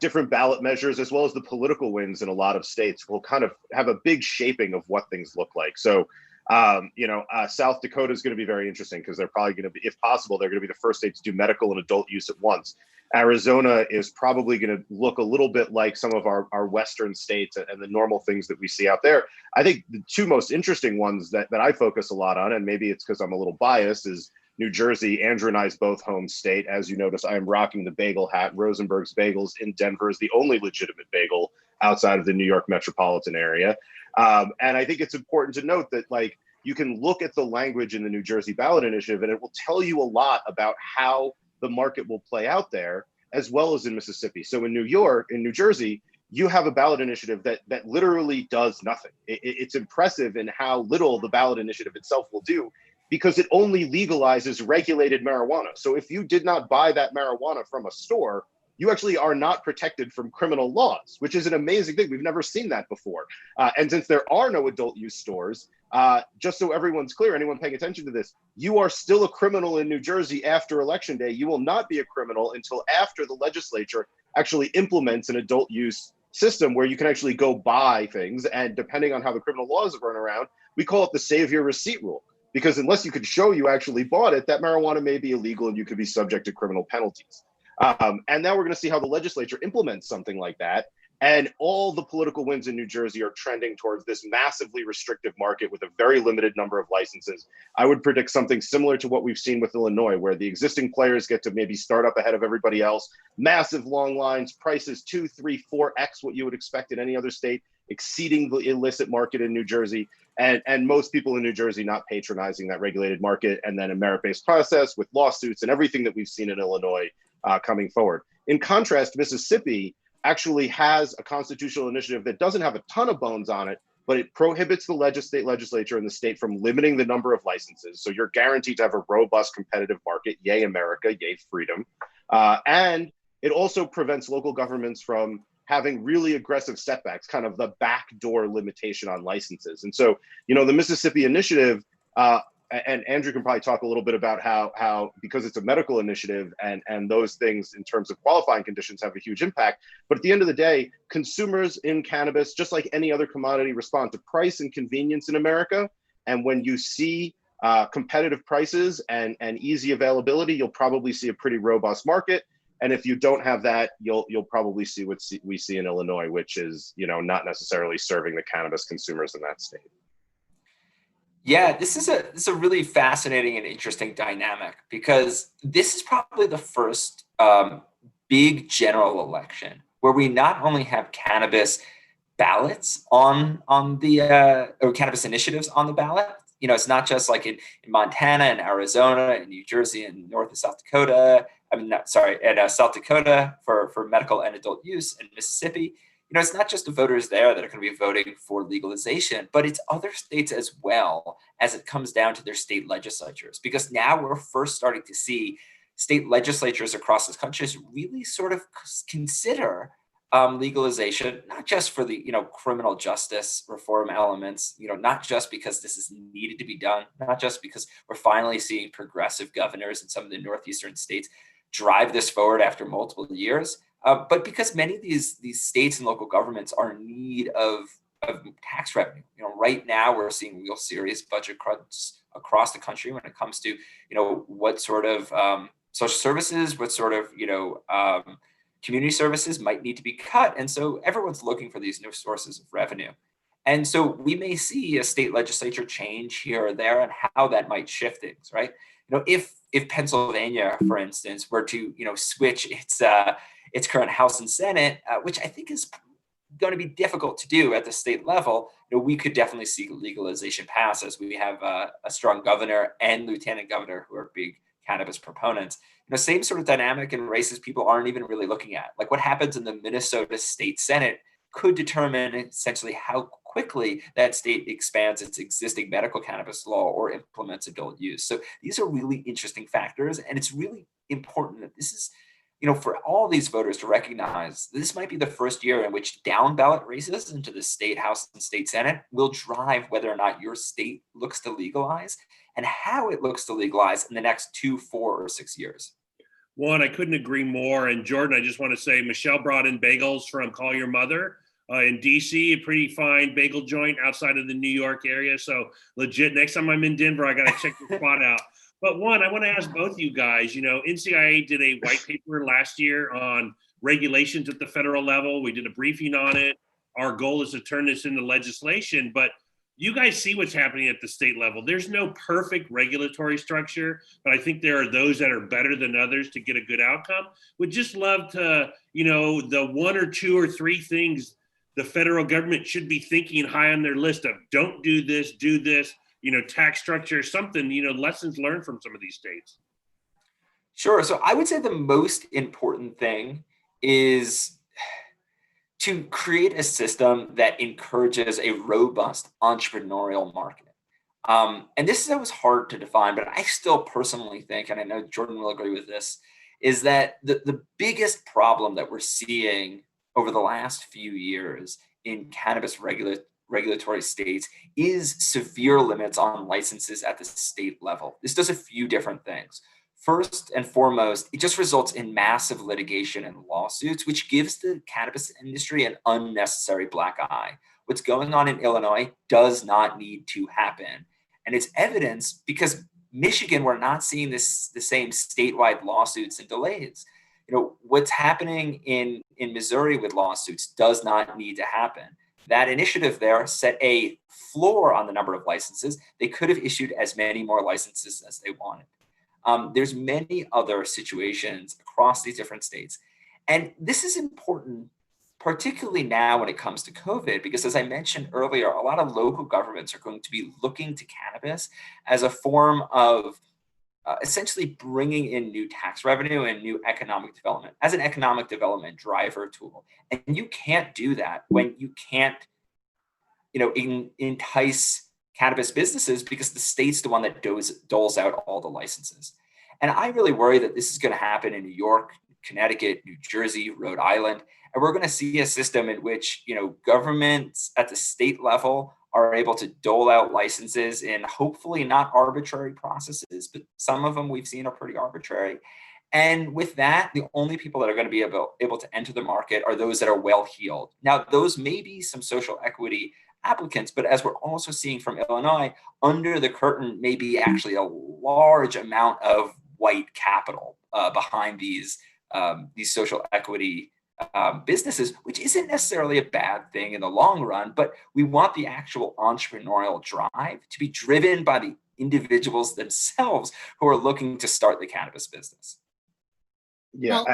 Different ballot measures, as well as the political wins in a lot of states, will kind of have a big shaping of what things look like. So, South Dakota is going to be very interesting because they're probably going to be, if possible, they're going to be the first state to do medical and adult use at once. Arizona is probably going to look a little bit like some of our Western states and the normal things that we see out there. I think the two most interesting ones that I focus a lot on, and maybe it's because I'm a little biased, is New Jersey. Andrew and I's both home state. As you notice, I am rocking the bagel hat. Rosenberg's Bagels in Denver is the only legitimate bagel outside of the New York metropolitan area. And I think it's important to note that, like, you can look at the language in the New Jersey ballot initiative, and it will tell you a lot about how the market will play out there, as well as in Mississippi. So in New Jersey, you have a ballot initiative that literally does nothing. It's impressive in how little the ballot initiative itself will do, because it only legalizes regulated marijuana. So if you did not buy that marijuana from a store, you actually are not protected from criminal laws, which is an amazing thing. We've never seen that before. And since there are no adult use stores, just so everyone's clear, anyone paying attention to this, you are still a criminal in New Jersey after Election Day. You will not be a criminal until after the legislature actually implements an adult use system where you can actually go buy things. And depending on how the criminal laws run around, we call it the save your receipt rule. Because unless you could show you actually bought it, that marijuana may be illegal and you could be subject to criminal penalties. And now we're going to see how the legislature implements something like that. And all the political wins in New Jersey are trending towards this massively restrictive market with a very limited number of licenses. I would predict something similar to what we've seen with Illinois, where the existing players get to maybe start up ahead of everybody else. Massive long lines, prices 2, 3, 4x what you would expect in any other state, exceeding the illicit market in New Jersey. and most people in New Jersey not patronizing that regulated market, and then a merit-based process with lawsuits and everything that we've seen in Illinois coming forward. In contrast, Mississippi actually has a constitutional initiative that doesn't have a ton of bones on it, but it prohibits the state legislature in the state from limiting the number of licenses. So you're guaranteed to have a robust competitive market. Yay, America, yay, freedom. And it also prevents local governments from having really aggressive setbacks, kind of the backdoor limitation on licenses. And so, you know, the Mississippi initiative, and Andrew can probably talk a little bit about how because it's a medical initiative and those things in terms of qualifying conditions have a huge impact. But at the end of the day, consumers in cannabis, just like any other commodity, respond to price and convenience in America. And when you see competitive prices and easy availability, you'll probably see a pretty robust market. And if you don't have that, you'll probably see what we see in Illinois, which is, you know, not necessarily serving the cannabis consumers in that state. Yeah, this is a really fascinating and interesting dynamic, because this is probably the first big general election where we not only have cannabis ballots on the or cannabis initiatives on the ballot. You know, it's not just like in Montana and Arizona and New Jersey and North and South Dakota. South Dakota for medical and adult use, and Mississippi. You know, it's not just the voters there that are going to be voting for legalization, but it's other states as well, as it comes down to their state legislatures. Because now we're first starting to see state legislatures across this country really sort of consider legalization, not just for the, you know, criminal justice reform elements, you know, not just because this is needed to be done, not just because we're finally seeing progressive governors in some of the northeastern states drive this forward after multiple years, but because many of these states and local governments are in need of tax revenue. You know, right now we're seeing real serious budget cuts across the country when it comes to, you know, what sort of social services, what sort of, you know, community services might need to be cut. And so everyone's looking for these new sources of revenue. And so we may see a state legislature change here or there, and how that might shift things, right? You know, if Pennsylvania, for instance, were to, you know, switch its current House and Senate, which I think is going to be difficult to do at the state level, you know, we could definitely see legalization pass, as we have a strong governor and lieutenant governor who are big cannabis proponents. You know, same sort of dynamic in races people aren't even really looking at. Like what happens in the Minnesota State Senate could determine essentially how quickly that state expands its existing medical cannabis law or implements adult use. So these are really interesting factors, and it's really important that this is, you know, for all these voters to recognize this might be the first year in which down ballot races into the state House and state Senate will drive whether or not your state looks to legalize and how it looks to legalize in the next 2, 4, or 6 years. One, I couldn't agree more. And Jordan, I just want to say, Michelle brought in bagels from Call Your Mother in DC, a pretty fine bagel joint outside of the New York area. So legit, next time I'm in Denver, I got to check the spot out. But one, I want to ask both you guys, you know, NCIA did a white paper last year on regulations at the federal level. We did a briefing on it. Our goal is to turn this into legislation, but you guys see what's happening at the state level. There's no perfect regulatory structure, but I think there are those that are better than others to get a good outcome. Would just love to, you know, the 1 or 2 or 3 things the federal government should be thinking high on their list of don't do this, you know, tax structure, something, you know, lessons learned from some of these states. Sure. So I would say the most important thing is to create a system that encourages a robust entrepreneurial market. And this is always hard to define, but I still personally think, and I know Jordan will agree with this, is that the biggest problem that we're seeing over the last few years in cannabis regulatory states is severe limits on licenses at the state level. This does a few different things. First and foremost, it just results in massive litigation and lawsuits, which gives the cannabis industry an unnecessary black eye. What's going on in Illinois does not need to happen. And it's evidence because Michigan, we're not seeing the same statewide lawsuits and delays. You know, what's happening in Missouri with lawsuits does not need to happen. That initiative there set a floor on the number of licenses. They could have issued as many more licenses as they wanted. There's many other situations across these different states. And this is important particularly now when it comes to COVID, because as I mentioned earlier, a lot of local governments are going to be looking to cannabis as a form of essentially bringing in new tax revenue and new economic development as an economic development driver tool. And you can't do that when you can't, entice cannabis businesses, because the state's the one that doles out all the licenses. And I really worry that this is going to happen in New York, Connecticut, New Jersey, Rhode Island, and we're going to see a system in which, governments at the state level are able to dole out licenses in hopefully not arbitrary processes, but some of them we've seen are pretty arbitrary. And with that, the only people that are going to be able to enter the market are those that are well-heeled. Now, those may be some social equity applicants, but as we're also seeing from Illinois, under the curtain may be actually a large amount of white capital behind these social equity businesses, which isn't necessarily a bad thing in the long run, but we want the actual entrepreneurial drive to be driven by the individuals themselves who are looking to start the cannabis business. Yeah,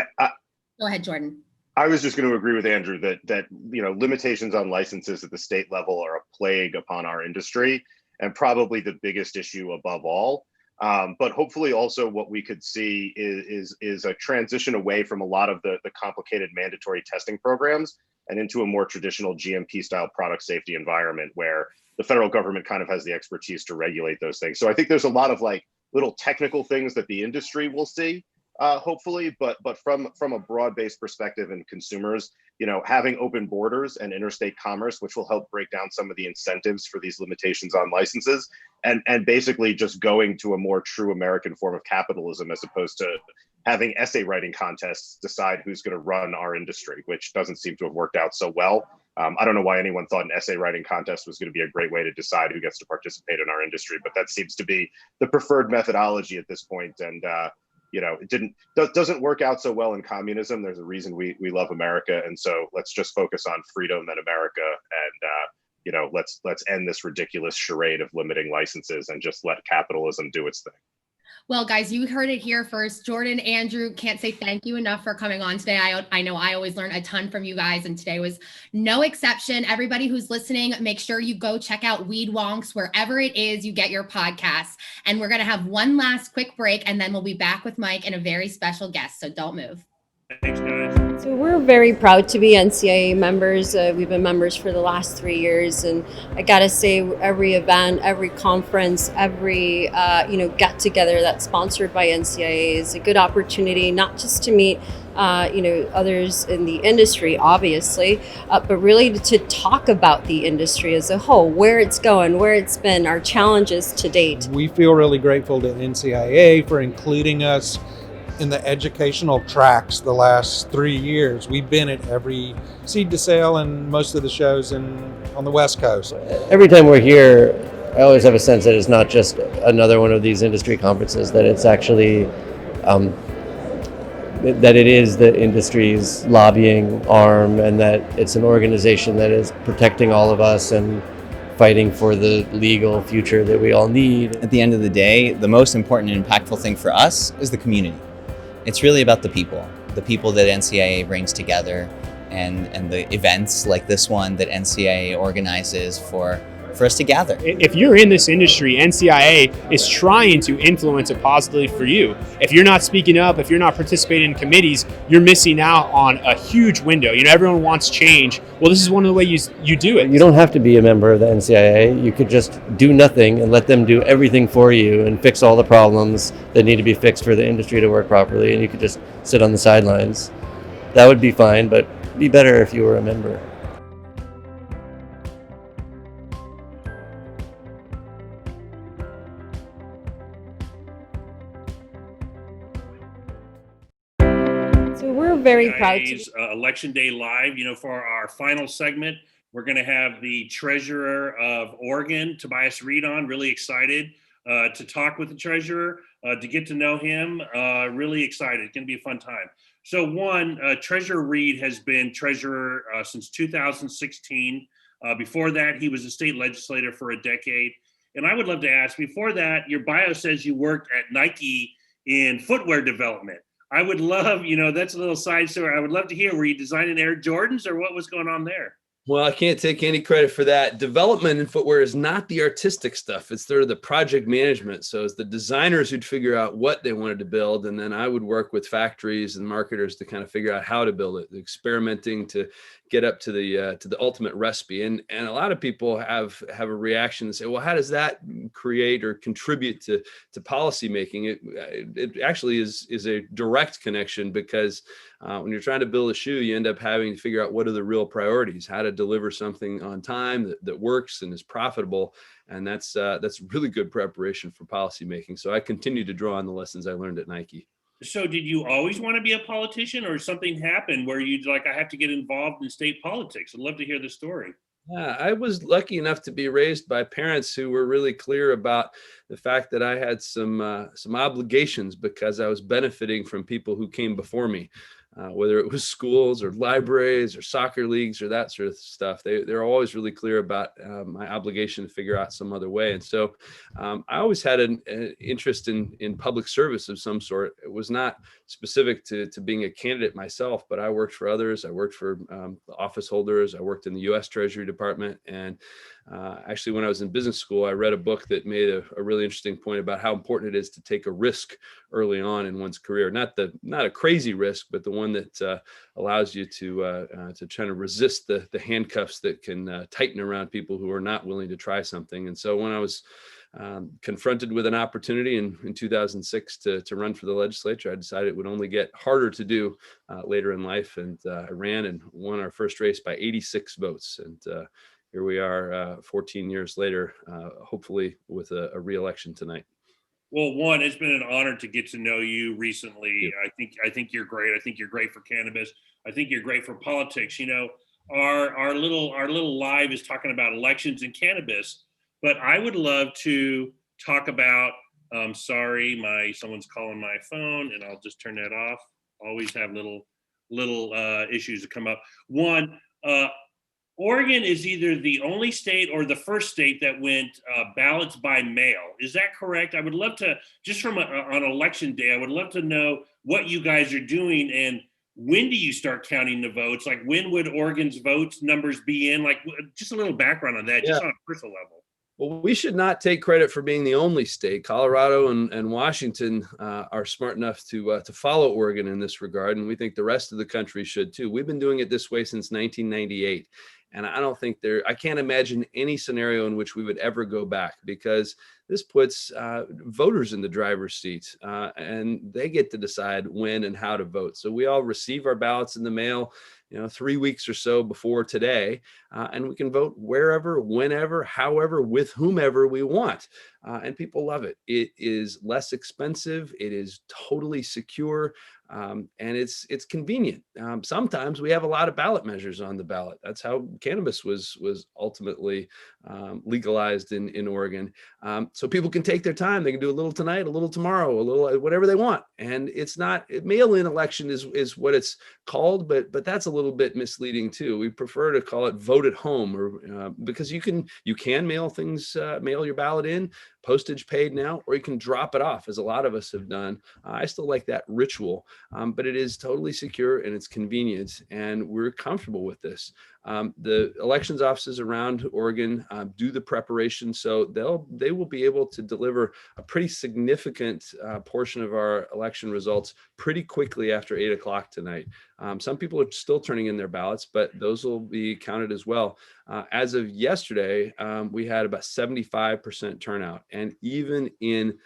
Go ahead, Jordan. I was just going to agree with Andrew that limitations on licenses at the state level are a plague upon our industry, and probably the biggest issue above all. But hopefully also what we could see is a transition away from a lot of the complicated mandatory testing programs and into a more traditional GMP style product safety environment where the federal government kind of has the expertise to regulate those things. So I think there's a lot of like little technical things that the industry will see, hopefully, but from a broad-based perspective and consumers, having open borders and interstate commerce, which will help break down some of the incentives for these limitations on licenses, and basically just going to a more true American form of capitalism as opposed to having essay writing contests decide who's going to run our industry, which doesn't seem to have worked out so well. I don't know why anyone thought an essay writing contest was going to be a great way to decide who gets to participate in our industry, but that seems to be the preferred methodology at this point. And it doesn't work out so well in communism. There's a reason we love America, and so let's just focus on freedom and America, and let's end this ridiculous charade of limiting licenses and just let capitalism do its thing. Well, guys, you heard it here first. Jordan, Andrew, can't say thank you enough for coming on today. I know I always learn a ton from you guys, and today was no exception. Everybody who's listening, make sure you go check out Weed Wonks wherever it is you get your podcasts. And we're going to have one last quick break, and then we'll be back with Mike and a very special guest. So don't move. Thanks, guys. So we're very proud to be NCIA members. We've been members for the last 3 years, and I gotta say, every event, every conference, every get together that's sponsored by NCIA is a good opportunity, not just to meet others in the industry, obviously, but really to talk about the industry as a whole, where it's going, where it's been, our challenges to date. We feel really grateful to NCIA for including us in the educational tracks the last 3 years. We've been at every seed to sale and most of the shows on the West Coast. Every time we're here, I always have a sense that it's not just another one of these industry conferences, that it's actually, that it is the industry's lobbying arm, and that it's an organization that is protecting all of us and fighting for the legal future that we all need. At the end of the day, the most important and impactful thing for us is the community. It's really about the people that NCIA brings together, and the events like this one that NCIA organizes for us to gather. If you're in this industry, NCIA is trying to influence it positively for you. If you're not speaking up, if you're not participating in committees, you're missing out on a huge window. Everyone wants change. Well, this is one of the ways you do it. You don't have to be a member of the NCIA. You could just do nothing and let them do everything for you and fix all the problems that need to be fixed for the industry to work properly, and you could just sit on the sidelines. That would be fine, but it'd be better if you were a member. Very proud to be. Election Day Live, for our final segment, we're going to have the Treasurer of Oregon, Tobias Reed, on. Really excited to talk with the Treasurer, to get to know him. Really excited. It's going to be a fun time. So Treasurer Reed has been Treasurer since 2016. Before that, he was a state legislator for a decade. And I would love to ask, before that, your bio says you worked at Nike in footwear development. I would love, that's a little side story. I would love to hear, were you designing Air Jordans or what was going on there? Well, I can't take any credit for that. Development in footwear is not the artistic stuff. It's sort of the project management. So it's the designers who'd figure out what they wanted to build. And then I would work with factories and marketers to kind of figure out how to build it, experimenting to get up to the ultimate recipe. And a lot of people have a reaction and say, well, how does that create or contribute to policy making? It actually is a direct connection, because when you're trying to build a shoe, you end up having to figure out what are the real priorities, how to deliver something on time that works and is profitable. And that's really good preparation for policy making. So I continue to draw on the lessons I learned at Nike. So did you always want to be a politician, or something happened where you'd like, I have to get involved in state politics? I'd love to hear the story. Yeah, I was lucky enough to be raised by parents who were really clear about the fact that I had some obligations, because I was benefiting from people who came before me, whether it was schools or libraries or soccer leagues or that sort of stuff. They're always really clear about my obligation to figure out some other way. And so I always had an interest in public service of some sort. It was not specific to being a candidate myself, but I worked for others. I worked for office holders. I worked in the U.S. Treasury Department. And actually, when I was in business school, I read a book that made a really interesting point about how important it is to take a risk early on in one's career. Not a crazy risk, but the one that allows you to try to resist the handcuffs that can tighten around people who are not willing to try something. And so when I was confronted with an opportunity in 2006 to run for the legislature, I decided it would only get harder to do later in life. And I ran and won our first race by 86 votes. And here we are 14 years later, hopefully with a re-election tonight. Well, one, it's been an honor to get to know you recently. I think you're great. I think you're great for cannabis. I think you're great for politics. Our little live is talking about elections and cannabis, but I would love to talk about. Sorry, someone's calling my phone, and I'll just turn that off. Always have little issues that come up. One. Oregon is either the only state or the first state that went ballots by mail. Is that correct? I would love to, just from on election day, I would love to know what you guys are doing, and when do you start counting the votes? Like, when would Oregon's votes numbers be in? Like, just a little background on that, just on a personal level. Well, we should not take credit for being the only state. Colorado and Washington are smart enough to follow Oregon in this regard, and we think the rest of the country should too. We've been doing it this way since 1998. And I don't think I can't imagine any scenario in which we would ever go back, because this puts voters in the driver's seat, and they get to decide when and how to vote. So we all receive our ballots in the mail, 3 weeks or so before today, and we can vote wherever, whenever, however, with whomever we want. And people love it. It is less expensive. It is totally secure. And it's convenient. Sometimes we have a lot of ballot measures on the ballot. That's how cannabis was ultimately legalized in Oregon. So people can take their time. They can do a little tonight, a little tomorrow, a little whatever they want. And it's not mail-in election is what it's called, but that's a little bit misleading too. We prefer to call it vote at home, or because you can mail your ballot in, postage paid now, or you can drop it off, as a lot of us have done. I still like that ritual, but it is totally secure and it's convenient, and we're comfortable with this. The elections offices around Oregon do the preparation, so they will be able to deliver a pretty significant portion of our election results pretty quickly after 8 o'clock tonight. Some people are still turning in their ballots, but those will be counted as well. As of yesterday, we had about 75% turnout, and even in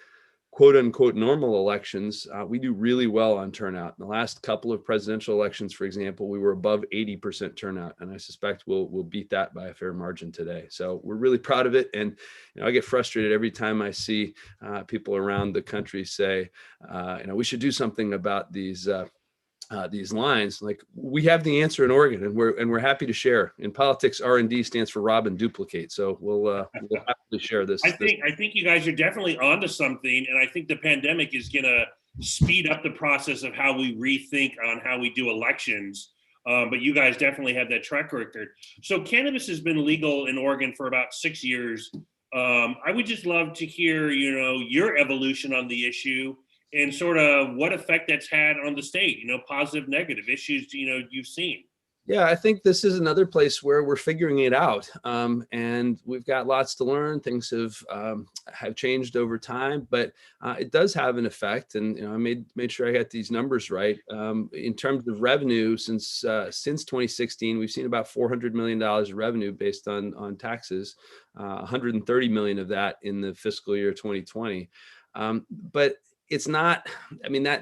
quote unquote normal elections, we do really well on turnout. In the last couple of presidential elections, for example, we were above 80% turnout, and I suspect we'll beat that by a fair margin today. So we're really proud of it. And I get frustrated every time I see people around the country say, we should do something about these lines. Like, we have the answer in Oregon, and we're happy to share. In politics, R&D stands for rob and duplicate. So we'll happily share this. I think you guys are definitely onto something, and I think the pandemic is going to speed up the process of how we rethink on how we do elections. But you guys definitely have that track record. So cannabis has been legal in Oregon for about 6 years. I would just love to hear, your evolution on the issue. and sort of what effect that's had on the state, positive, negative issues, you've seen. Yeah, I think this is another place where we're figuring it out, and we've got lots to learn. Things have changed over time, but it does have an effect. And I made sure I got these numbers right. In terms of revenue, since 2016, we've seen about $400 million of revenue based on taxes, 130 million of that in the fiscal year 2020. But it's not,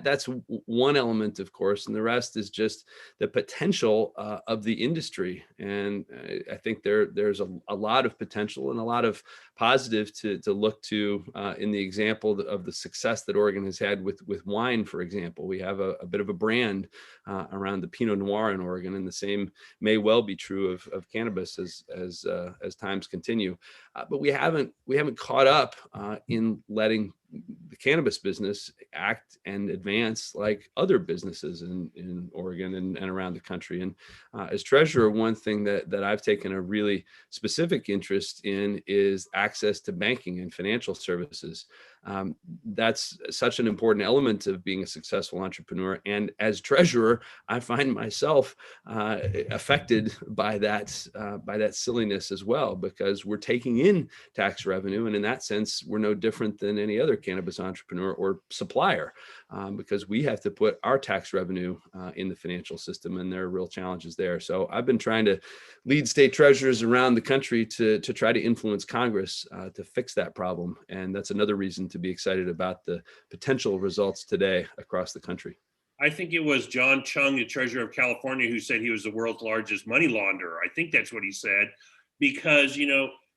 that's one element, of course, and the rest is just the potential of the industry. And I think there's a lot of potential and a lot of positive to look to in the example of the success that Oregon has had with wine, for example. We have a bit of a brand around the Pinot Noir in Oregon, and the same may well be true of cannabis as times continue. But we haven't caught up in letting the cannabis business act and advance like other businesses in Oregon and around the country. And as treasurer, one thing that I've taken a really specific interest in is access to banking and financial services. That's such an important element of being a successful entrepreneur. And as treasurer, I find myself affected by that silliness as well, because we're taking in tax revenue. And in that sense, we're no different than any other cannabis entrepreneur or supplier, because we have to put our tax revenue in the financial system, and there are real challenges there. So I've been trying to lead state treasurers around the country to try to influence Congress to fix that problem. And that's another reason to be excited about the potential results today across the country. I think it was John Chung, the treasurer of California, who said he was the world's largest money launderer. I think that's what he said, because,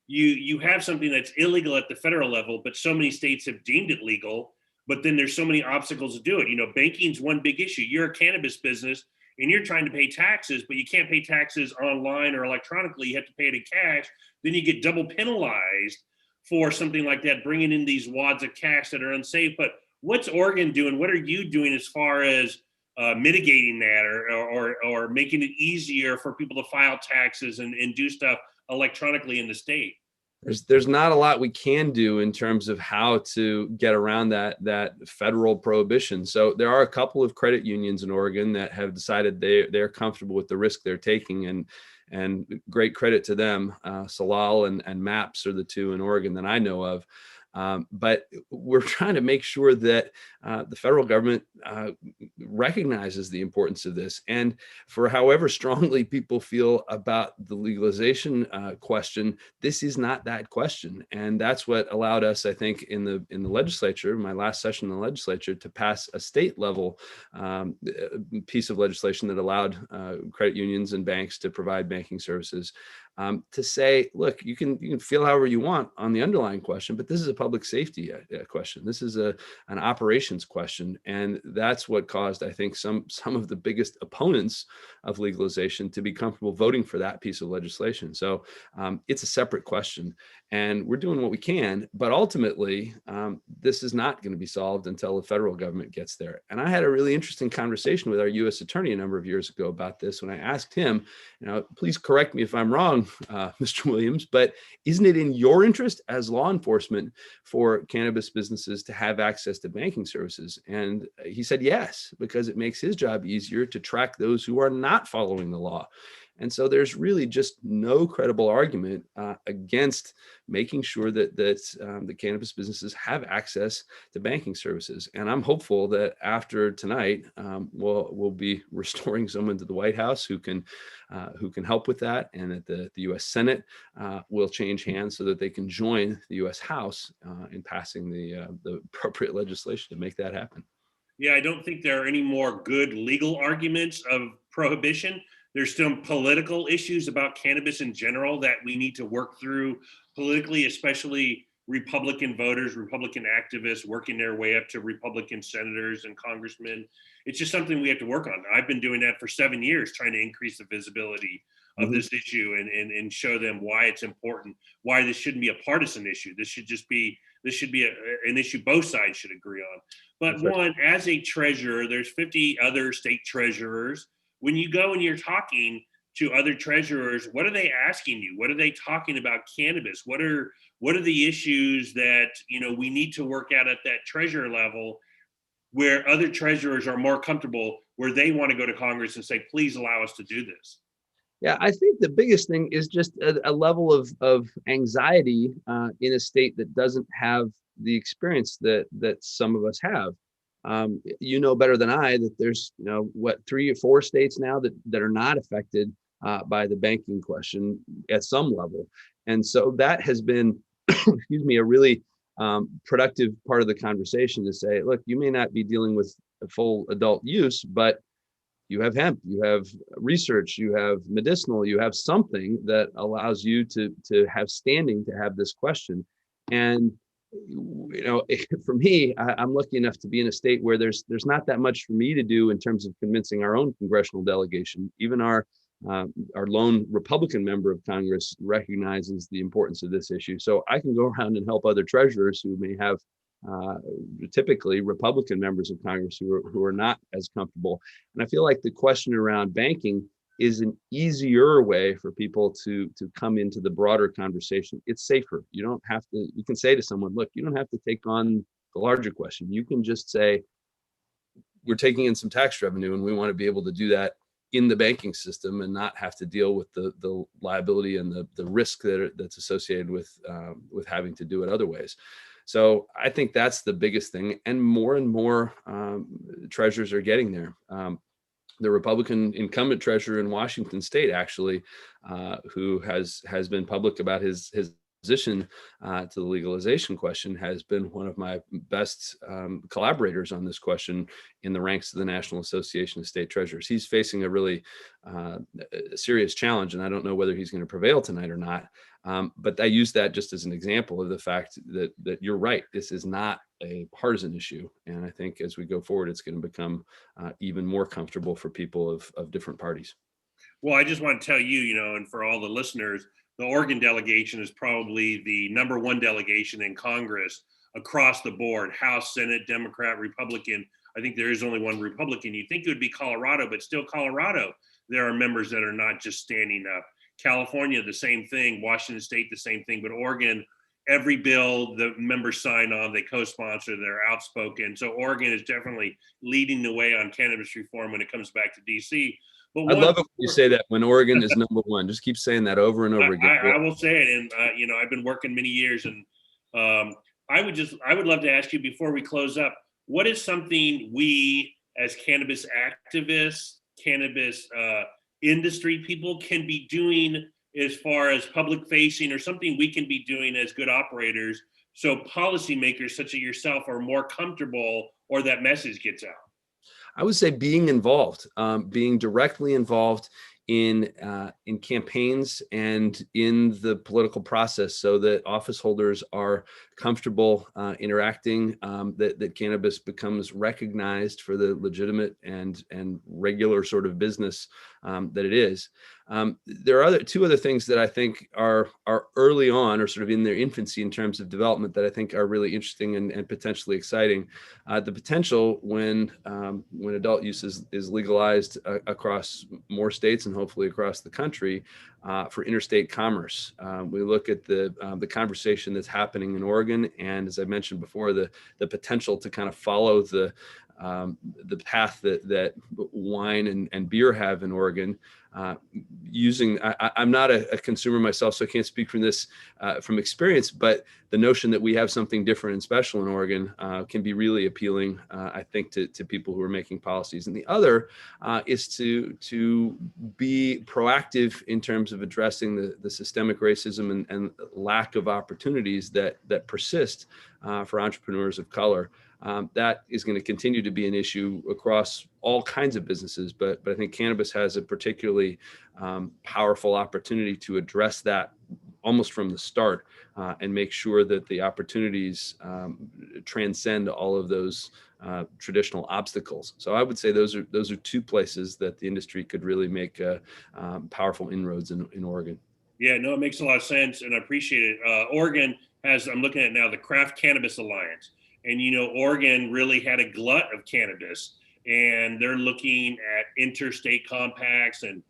you have something that's illegal at the federal level, but so many states have deemed it legal, but then there's so many obstacles to do it. Banking's one big issue. You're a cannabis business and you're trying to pay taxes, but you can't pay taxes online or electronically. You have to pay it in cash. Then you get double penalized for something like that, bringing in these wads of cash that are unsafe. But what's Oregon doing? What are you doing as far as mitigating that, or making it easier for people to file taxes and do stuff electronically in the state? There's not a lot we can do in terms of how to get around that federal prohibition. So there are a couple of credit unions in Oregon that have decided they're comfortable with the risk they're taking, and great credit to them. Salal and MAPS are the two in Oregon that I know of. But we're trying to make sure that the federal government recognizes the importance of this. And for however strongly people feel about the legalization question, this is not that question. And that's what allowed us, I think, in the legislature, my last session in the legislature, to pass a state level piece of legislation that allowed credit unions and banks to provide banking services. To say, look, you can feel however you want on the underlying question, but this is a public safety question. This is an operations question, and that's what caused, I think, some of the biggest opponents of legalization to be comfortable voting for that piece of legislation. So it's a separate question, and we're doing what we can, but ultimately, this is not going to be solved until the federal government gets there. And I had a really interesting conversation with our U.S. attorney a number of years ago about this when I asked him, please correct me if I'm wrong, Mr. Williams, but isn't it in your interest as law enforcement for cannabis businesses to have access to banking services? And he said yes, because it makes his job easier to track those who are not following the law. And so there's really just no credible argument against making sure that the cannabis businesses have access to banking services. And I'm hopeful that after tonight, we'll be restoring someone to the White House who can help with that, and that the U.S. Senate will change hands so that they can join the U.S. House in passing the appropriate legislation to make that happen. Yeah, I don't think there are any more good legal arguments of prohibition. There's still political issues about cannabis in general that we need to work through politically, especially Republican voters, Republican activists working their way up to Republican senators and congressmen. It's just something we have to work on. I've been doing that for 7 years, trying to increase the visibility of this issue and show them why it's important, why this shouldn't be a partisan issue. This should be an issue both sides should agree on. But one, as a treasurer, there's 50 other state treasurers. When you go and you're talking to other treasurers, what are they asking you? What are they talking about cannabis? What are the issues that we need to work out at that treasurer level where other treasurers are more comfortable, where they want to go to Congress and say, please allow us to do this? Yeah, I think the biggest thing is just a level of anxiety in a state that doesn't have the experience that some of us have. You know better than I that there's 3 or 4 states now that are not affected by the banking question at some level, and so that has been, excuse me, a really productive part of the conversation to say, look, you may not be dealing with a full adult use, but you have hemp, you have research, you have medicinal, you have something that allows you to have standing to have this question. And for me, I'm lucky enough to be in a state where there's not that much for me to do in terms of convincing our own congressional delegation. Even our lone Republican member of Congress recognizes the importance of this issue. So I can go around and help other treasurers who may have typically Republican members of Congress who are not as comfortable. And I feel like the question around banking is an easier way for people to come into the broader conversation. It's safer. You don't have to, you can say to someone, look, you don't have to take on the larger question. You can just say, we're taking in some tax revenue and we want to be able to do that in the banking system and not have to deal with the liability and the risk that's associated with having to do it other ways. So I think that's the biggest thing, and more treasurers are getting there. The Republican incumbent treasurer in Washington State, actually, who has been public about his position to the legalization question, has been one of my best collaborators on this question in the ranks of the National Association of State Treasurers. He's facing a really serious challenge, and I don't know whether he's going to prevail tonight or not. But I use that just as an example of the fact that you're right. This is not a partisan issue. And I think as we go forward, it's going to become even more comfortable for people of different parties. Well, I just want to tell you, and for all the listeners, the Oregon delegation is probably the #1 delegation in Congress across the board, House, Senate, Democrat, Republican. I think there is only one Republican. You'd think it would be Colorado, but still Colorado, there are members that are not just standing up. California, the same thing. Washington State, the same thing. But Oregon, every bill the members sign on, they co-sponsor, they're outspoken. So Oregon is definitely leading the way on cannabis reform when it comes back to DC. But I love it when you say that, when Oregon is #1. Just keep saying that over and over again. I will say it. And, I've been working many years, and I would love to ask you before we close up, what is something we as cannabis activists, cannabis industry people can be doing as far as public facing, or something we can be doing as good operators so policymakers such as yourself are more comfortable, or that message gets out? I would say being involved, being directly involved in campaigns and in the political process, so that office holders are comfortable interacting, that cannabis becomes recognized for the legitimate and regular sort of business that it is. There are two other things that I think are early on, or sort of in their infancy in terms of development, that I think are really interesting and potentially exciting. The potential when adult use is legalized across more states and hopefully across the country for interstate commerce. We look at the conversation that's happening in Oregon, and as I mentioned before, the potential to kind of follow the path that wine and beer have in Oregon. I'm not a consumer myself, so I can't speak from this from experience, but the notion that we have something different and special in Oregon can be really appealing, I think, to people who are making policies. And the other is to be proactive in terms of addressing the systemic racism and lack of opportunities that persist for entrepreneurs of color. That is going to continue to be an issue across all kinds of businesses, but I think cannabis has a particularly powerful opportunity to address that almost from the start and make sure that the opportunities transcend all of those traditional obstacles. So I would say those are two places that the industry could really make powerful inroads in Oregon. Yeah, no, it makes a lot of sense, and I appreciate it. Oregon has, I'm looking at now, the Craft Cannabis Alliance. And, Oregon really had a glut of cannabis, and they're looking at interstate compacts and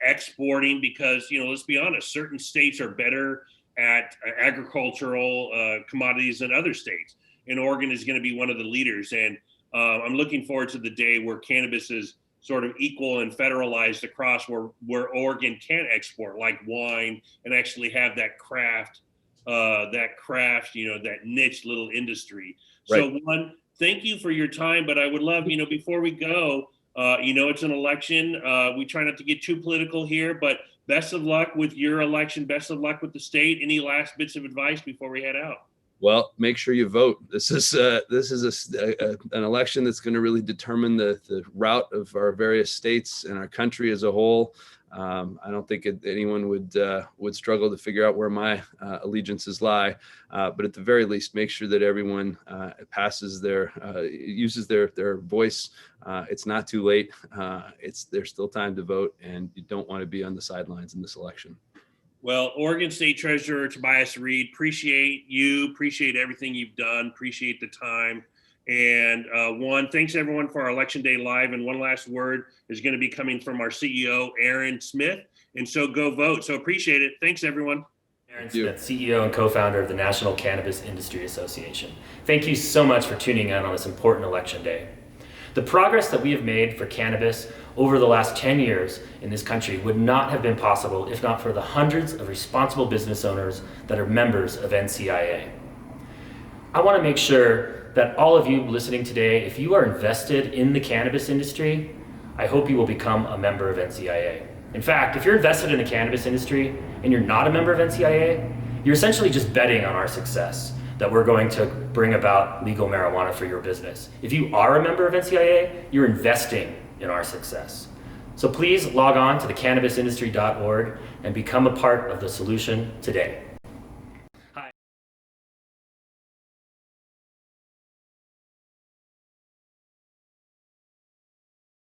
exporting because, let's be honest, certain states are better at agricultural commodities than other states. And Oregon is going to be one of the leaders. And I'm looking forward to the day where cannabis is sort of equal and federalized across where Oregon can export like wine and actually have that craft, that niche little industry. Right. So one, thank you for your time, but I would love, before we go, it's an election. We try not to get too political here, but best of luck with your election. Best of luck with the state. Any last bits of advice before we head out? Well, make sure you vote. This is an election that's going to really determine the route of our various states and our country as a whole. I don't think anyone would struggle to figure out where my allegiances lie, but at the very least, make sure that everyone uses their voice. It's not too late. There's still time to vote, and you don't want to be on the sidelines in this election. Well, Oregon State Treasurer Tobias Reed, appreciate everything you've done, appreciate the time. And thanks everyone for our Election Day Live. And one last word is going to be coming from our CEO, Aaron Smith. And so go vote. So appreciate it. Thanks, everyone. Aaron Smith, CEO and co-founder of the National Cannabis Industry Association. Thank you so much for tuning in on this important election day. The progress that we have made for cannabis over the last 10 years in this country would not have been possible if not for the hundreds of responsible business owners that are members of NCIA. I want to make sure that all of you listening today, if you are invested in the cannabis industry, I hope you will become a member of NCIA. In fact, if you're invested in the cannabis industry and you're not a member of NCIA, you're essentially just betting on our success, that we're going to bring about legal marijuana for your business. If you are a member of NCIA, you're investing in our success. So please log on to thecannabisindustry.org and become a part of the solution today.